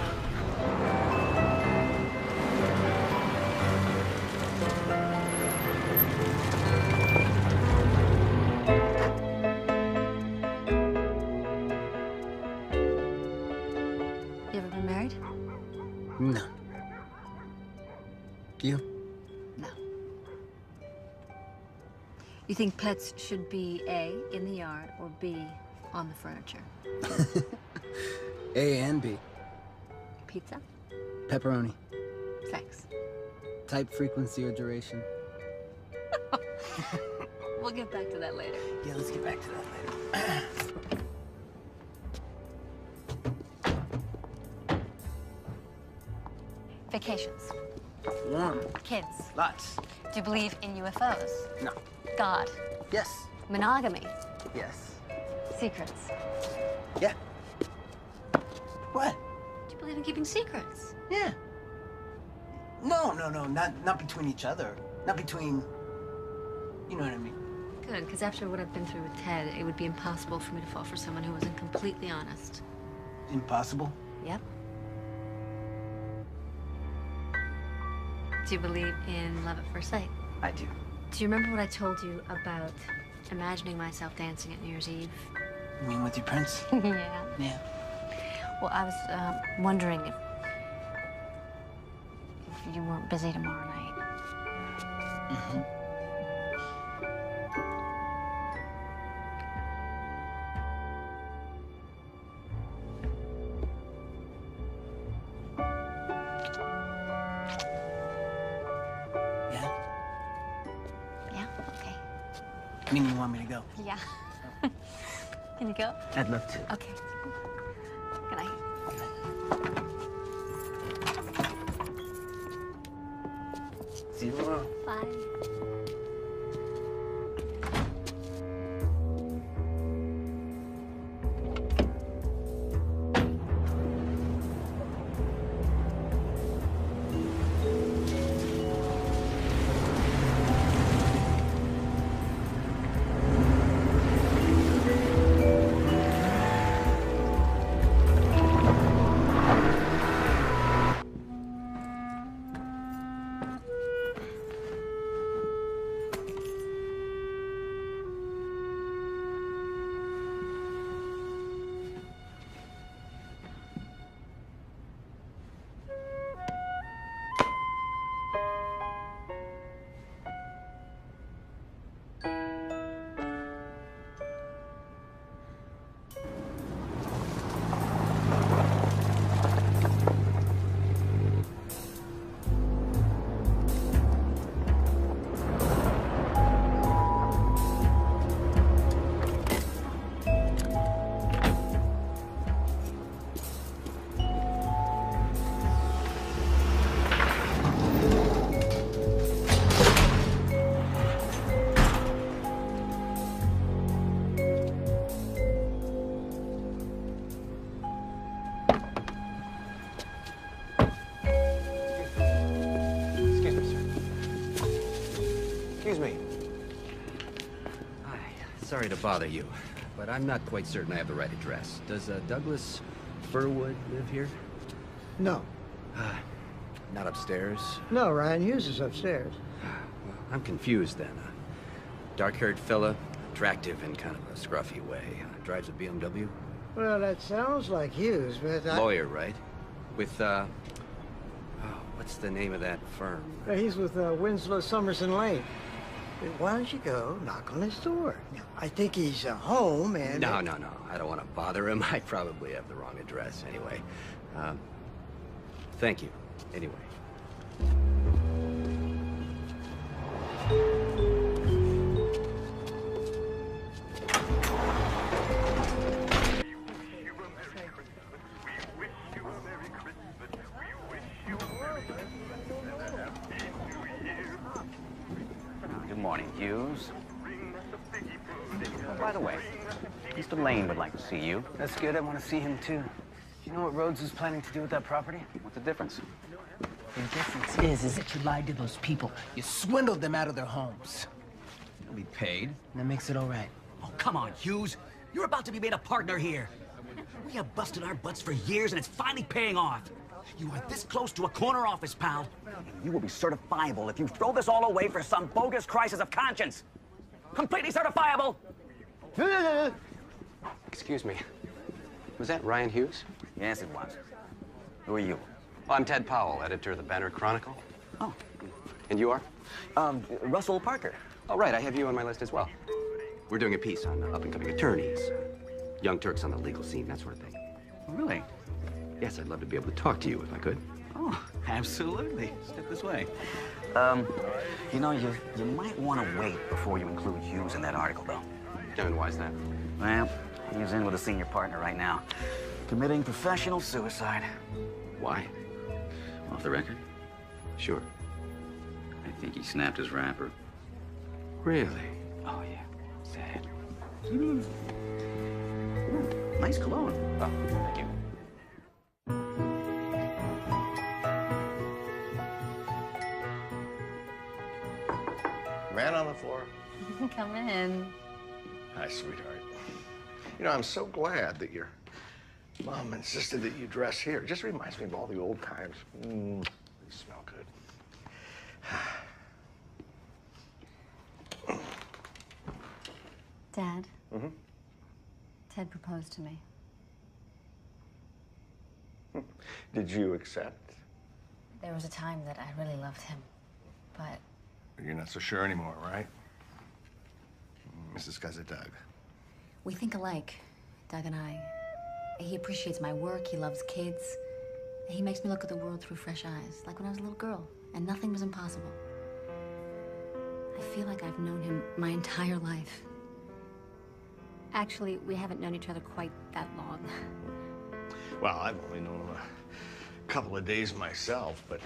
You ever been married? No. You? No. You think pets should be A, in the yard, or B, on the furniture? A and B. Pizza? Pepperoni. Thanks. Type, frequency, or duration. We'll get back to that later. Yeah, let's get back to that later. Vacations. Warm. Kids. Lots. Do you believe in UFOs? No. God? Yes. Monogamy? Yes. Secrets? Yeah. What? Do you believe in keeping secrets? Yeah. No, not between each other. Not between, you know what I mean. Good, because after what I've been through with Ted, it would be impossible for me to fall for someone who wasn't completely honest. Impossible? Yep. Do you believe in love at first sight? I do. Do you remember what I told you about imagining myself dancing at New Year's Eve? You mean with your prince? Yeah. Yeah. Well, I was wondering if you weren't busy tomorrow night. Mm-hmm. Yeah? Okay. Meaning you want me to go? Yeah. Can you go? I'd love to. Okay. Good night. See you tomorrow. Bye. Excuse me. Hi. Sorry to bother you, but I'm not quite certain I have the right address. Does Douglas Furwood live here? No. Not upstairs? No, Ryan Hughes is upstairs. Well, I'm confused then. Dark-haired fella, attractive in kind of a scruffy way. Drives a BMW? Well, that sounds like Hughes, but Lawyer, right? With, what's the name of that firm? He's with Winslow, Summers and Lane. Why don't you go knock on his door? I think he's home and... No. I don't want to bother him. I probably have the wrong address anyway. Thank you. Anyway. Good morning, Hughes. Oh, by the way, Mr. Lane would like to see you. That's good. I want to see him, too. You know what Rhodes is planning to do with that property? What's the difference? The difference is that you lied to those people. You swindled them out of their homes. He'll be paid. And that makes it all right. Oh, come on, Hughes. You're about to be made a partner here. We have busted our butts for years, and it's finally paying off. You are this close to a corner office, pal. And you will be certifiable if you throw this all away for some bogus crisis of conscience. Completely certifiable. Excuse me. Was that Ryan Hughes? Yes, it was. Who are you? Oh, I'm Ted Powell, editor of the Banner Chronicle. Oh. And you are? Russell Parker. Oh, right. I have you on my list as well. We're doing a piece on up-and-coming attorneys, young Turks on the legal scene, that sort of thing. Really? Yes, I'd love to be able to talk to you if I could. Oh, absolutely. Step this way. You know, you might want to wait before you include Hughes in that article, though. And why's that? Well, he's in with a senior partner right now, committing professional suicide. Why? Off the record? Sure. I think he snapped his wrapper. Really? Oh, yeah. Sad. Nice cologne. Oh, thank you. Man on the floor. Come in. Hi, sweetheart. You know, I'm so glad that your mom insisted that you dress here. It just reminds me of all the old times. You smell good. Dad, Mm-hmm. Ted proposed to me. Did you accept? There was a time that I really loved him, but... You're not so sure anymore, right? Mrs. Cousin Doug. We think alike, Doug and I. He appreciates my work, he loves kids. He makes me look at the world through fresh eyes, like when I was a little girl, and nothing was impossible. I feel like I've known him my entire life. Actually, we haven't known each other quite that long. Well, I've only known him a couple of days myself, but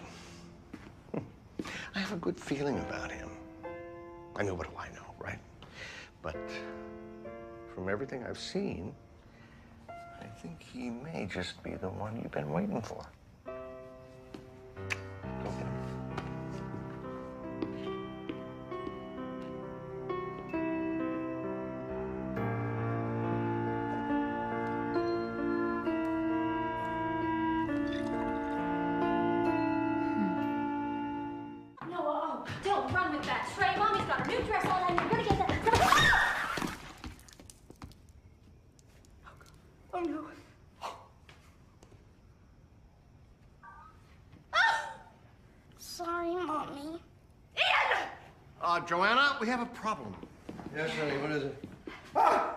I have a good feeling about him. I mean, what do I know, right? But from everything I've seen, I think he may just be the one you've been waiting for. Go get him. No, don't run with that. Trey, Mommy's got her new dress on and you're gonna get that. Oh no. Sorry, Mommy. Joanna, we have a problem. Yes, honey, what is it? Are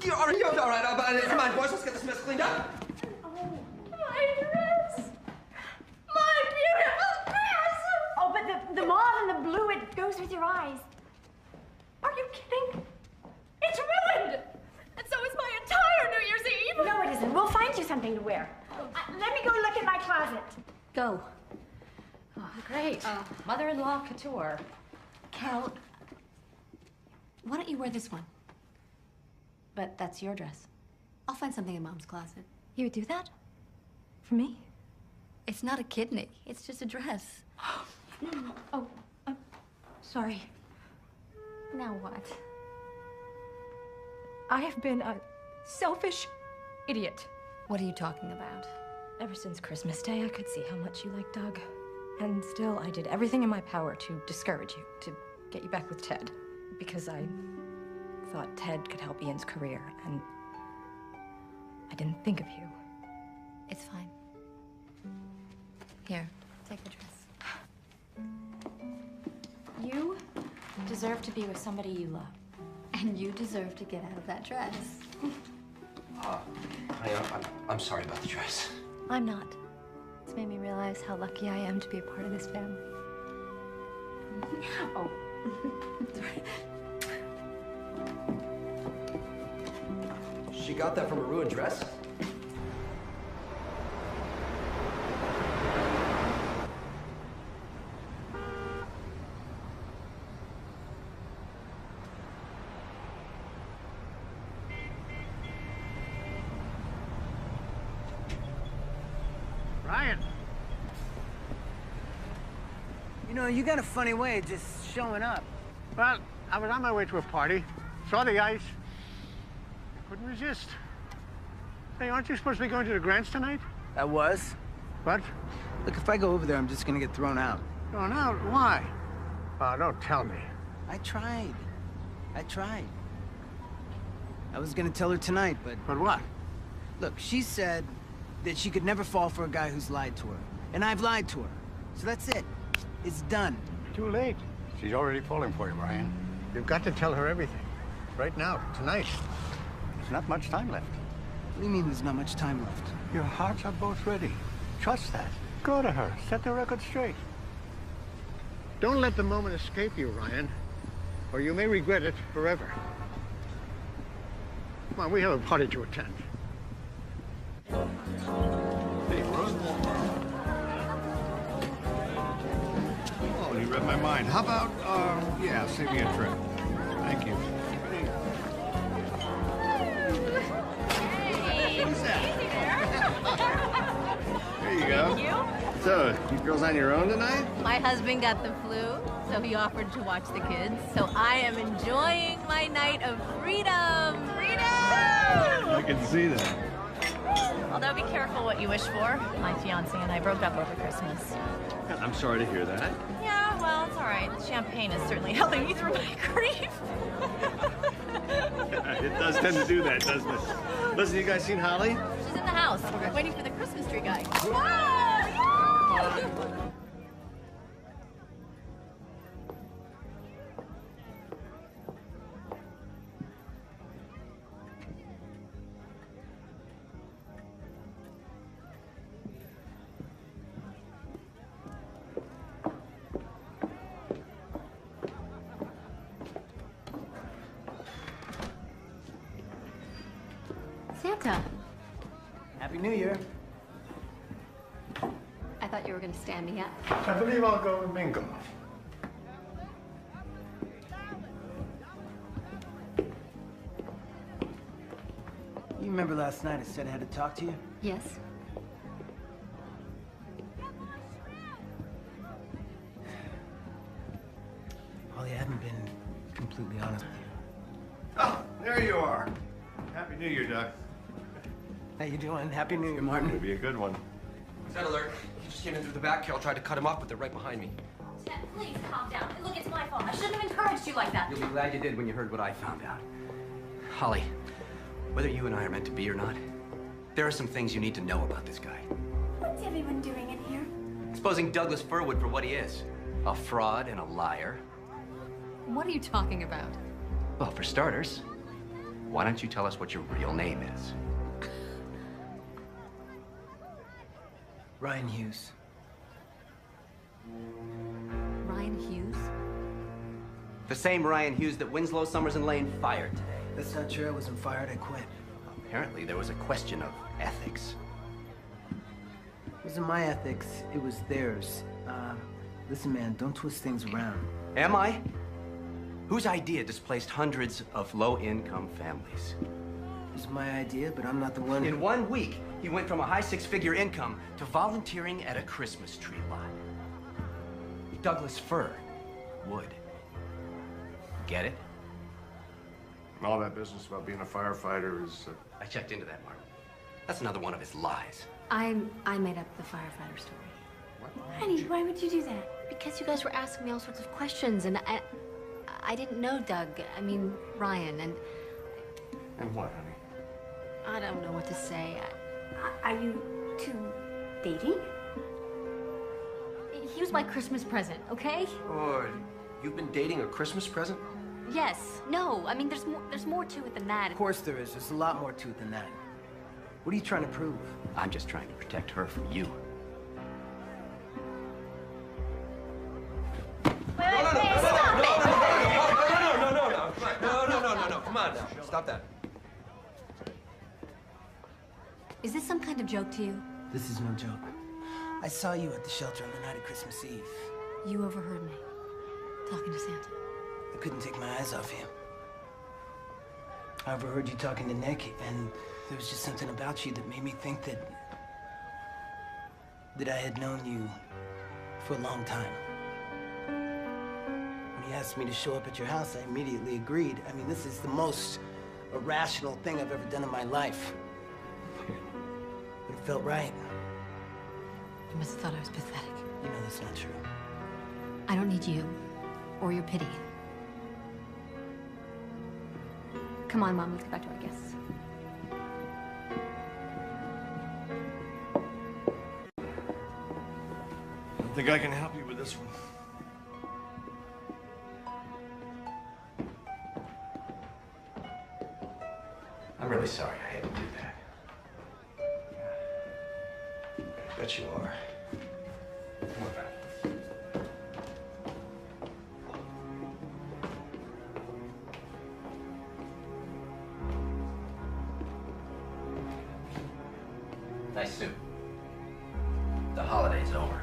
you all right? Come on, boys, let's get this mess cleaned up. My dress! My beautiful dress! Oh, but the mauve and the blue, it goes with your eyes. Are you kidding? It's ruined! And so is my entire New Year's Eve! No, it isn't. We'll find you something to wear. Let me go look at my closet. Go. Oh, great. Mother-in-law couture. Carol, why don't you wear this one? But that's your dress. I'll find something in Mom's closet. You would do that? For me? It's not a kidney. It's just a dress. No. Oh, sorry. Now what? I have been a selfish idiot. What are you talking about? Ever since Christmas Day, I could see how much you liked Doug. And still, I did everything in my power to discourage you, to get you back with Ted. Because I thought Ted could help Ian's career, and I didn't think of you. It's fine. Here, take the dress. You deserve to be with somebody you love. And you deserve to get out of that dress. I'm sorry about the dress. I'm not. It's made me realize how lucky I am to be a part of this family. Oh. Sorry. She got that from a ruined dress? Ryan! You know, you got a funny way of just showing up. Well, I was on my way to a party, saw the ice, couldn't resist. Hey, aren't you supposed to be going to the Grants tonight? I was. What? Look, if I go over there, I'm just gonna get thrown out. Thrown out? Why? Oh, don't tell me. I tried. I was gonna tell her tonight, but... But what? Look, she said that she could never fall for a guy who's lied to her. And I've lied to her. So that's it. It's done. Too late. She's already falling for you, Ryan. You've got to tell her everything. Right now, tonight. There's not much time left. What do you mean there's not much time left? Your hearts are both ready. Trust that. Go to her. Set the record straight. Don't let the moment escape you, Ryan, or you may regret it forever. Come on, we have a party to attend. Hey, Rose. Oh, you read my mind. How about, yeah, save me a trip. Thank you. Who's that? There you go. Thank you. So, you girls on your own tonight? My husband got the flu, so he offered to watch the kids. So I am enjoying my night of freedom. Freedom! I can see that. Although be careful what you wish for. My fiance and I broke up over Christmas. I'm sorry to hear that. Yeah, well, it's all right. Champagne is certainly helping me through my grief. It does tend to do that, doesn't it? Listen, you guys seen Holly? She's in the house. We're waiting for the Christmas tree guy. Santa. Happy New Year. I thought you were going to stand me up. I believe I'll go and mingle. You remember last night I said I had to talk to you? Yes. Holly, I haven't been completely honest with you. Oh, there you are. Happy New Year, Doc. How you doing? Happy New Year, Martin. It'll be a good one. Set alert. He just came in through the back. Carol tried to cut him off, but they're right behind me. Ted, please calm down. Look, it's my fault. I shouldn't have encouraged you like that. You'll be glad you did when you heard what I found out. Holly, whether you and I are meant to be or not, there are some things you need to know about this guy. What's everyone doing in here? Exposing Douglas Furwood for what he is. A fraud and a liar. What are you talking about? Well, for starters, why don't you tell us what your real name is? Ryan Hughes. Ryan Hughes? The same Ryan Hughes that Winslow, Summers, and Lane fired today. That's not true. I wasn't fired. I quit. Apparently, there was a question of ethics. It wasn't my ethics. It was theirs. Listen, man, don't twist things around. Am I? Whose idea displaced hundreds of low-income families? It was my idea, but I'm not the one. In 1 week, he went from a high six-figure income to volunteering at a Christmas tree lot. Douglas Fir would. Get it? All that business about being a firefighter is... I checked into that, Martin. That's another one of his lies. I made up the firefighter story. Honey, why would you do that? Because you guys were asking me all sorts of questions, and I didn't know Doug. I mean, Ryan, and... And what, honey? I don't know what to say. Are you two dating? He was my Christmas present, okay? Oh, you've been dating a Christmas present? Yes. No. I mean, there's more to it than that. Of course there is. There's a lot more to it than that. What are you trying to prove? I'm just trying to protect her from you. No, come on now. Stop that. Is this some kind of joke to you? This is no joke. I saw you at the shelter on the night of Christmas Eve. You overheard me talking to Santa. I couldn't take my eyes off you. I overheard you talking to Nick, and there was just something about you that made me think that I had known you for a long time. When he asked me to show up at your house, I immediately agreed. I mean, this is the most irrational thing I've ever done in my life. But it felt right. You must have thought I was pathetic. You know that's not true. I don't need you or your pity. Come on, Mom, let's get back to our guests. I don't think I can help you with this one. I'm really sorry I had to do that. Bet you are. Come on back. Nice suit. The holiday's over.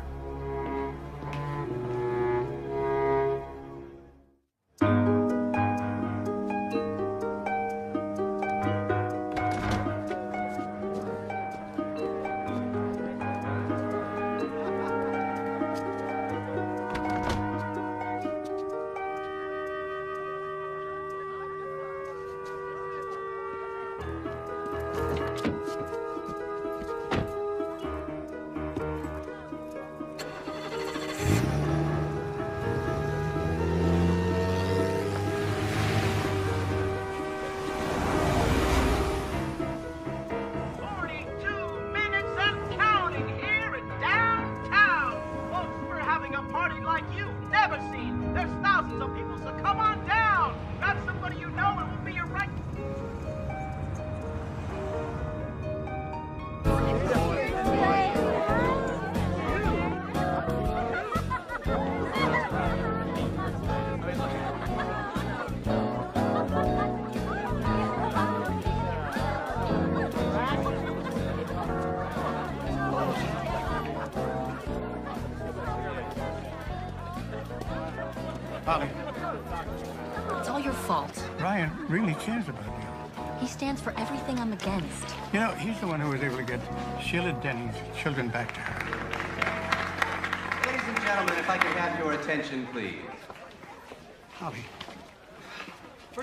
Holly, It's all your fault. Ryan really cares about you. He stands for everything I'm against. You know, he's the one who was able to get Sheila Denny's children back to her. Ladies and gentlemen, if I could have your attention, please. Holly,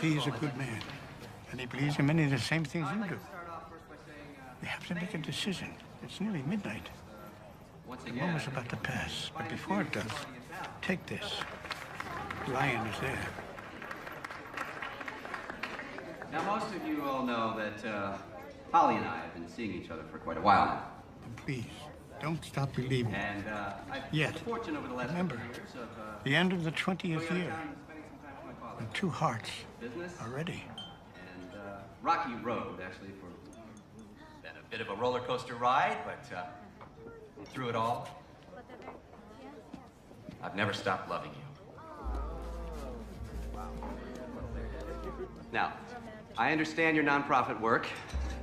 he is a good man, and he believes in many of the same things you do. We have to make a decision. It's nearly midnight. The moment's about to pass, but before it does, take this. Ryan is there. Now, most of you all know that Holly and I have been seeing each other for quite a while now. Please, don't stop believing. And I've Yet, had the fortune over the last remember, couple of years of the end of the 20th going out of year, town and spending some time with my father. and two hearts Business are ready. and rocky road, actually, for been a bit of a roller coaster ride, but through it all, I've never stopped loving you. Now, I understand your nonprofit work,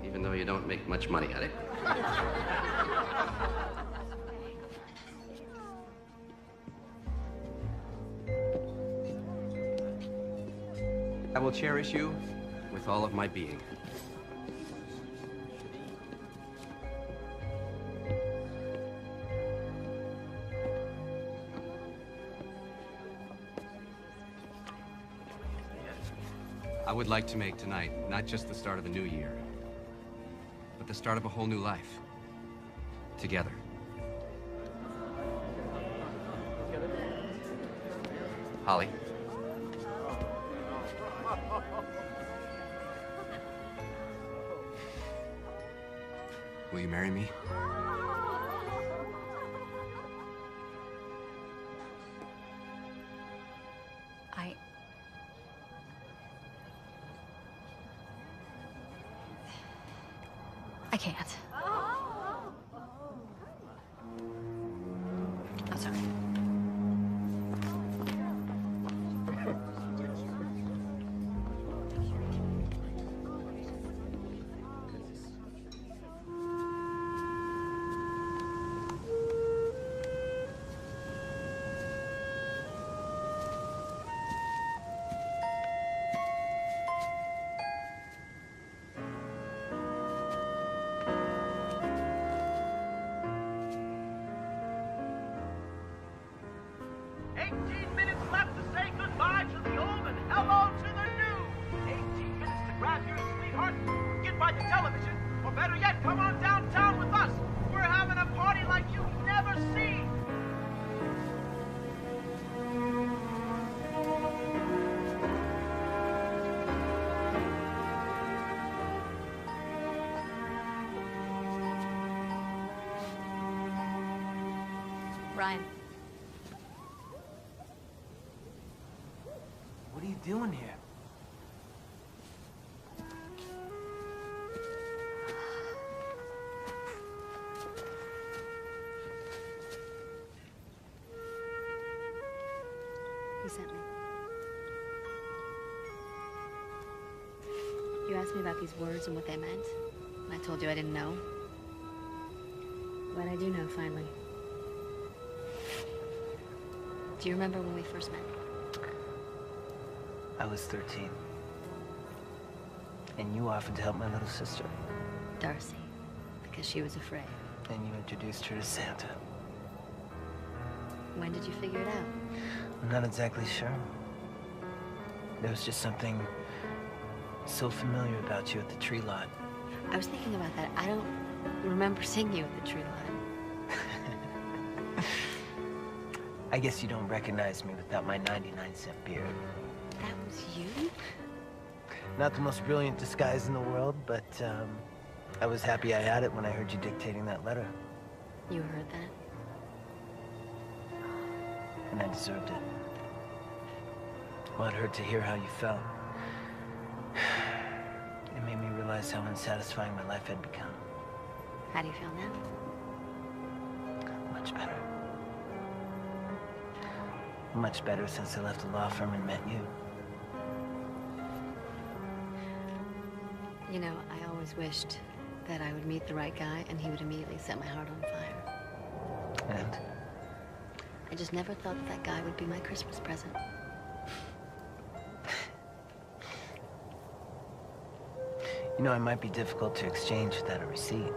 even though you don't make much money at it. I will cherish you with all of my being. I would like to make tonight not just the start of a new year, but the start of a whole new life. Together. Holly. Will you marry me? I can't. I'm sorry. Ryan. What are you doing here? He sent me. You asked me about these words and what they meant, and I told you I didn't know. But I do know, finally. Do you remember when we first met? I was 13. And you offered to help my little sister. Darcy, because she was afraid. And you introduced her to Santa. When did you figure it out? I'm not exactly sure. There was just something so familiar about you at the tree lot. I was thinking about that. I don't remember seeing you at the tree lot. I guess you don't recognize me without my 99-cent beard. That was you? Not the most brilliant disguise in the world, but I was happy I had it when I heard you dictating that letter. You heard that? And I deserved it. Well, it hurt to hear how you felt. It made me realize how unsatisfying my life had become. How do you feel now? Much better. Much better since I left the law firm and met you. You know, I always wished that I would meet the right guy and he would immediately set my heart on fire. And? I just never thought that guy would be my Christmas present. You know, it might be difficult to exchange without a receipt.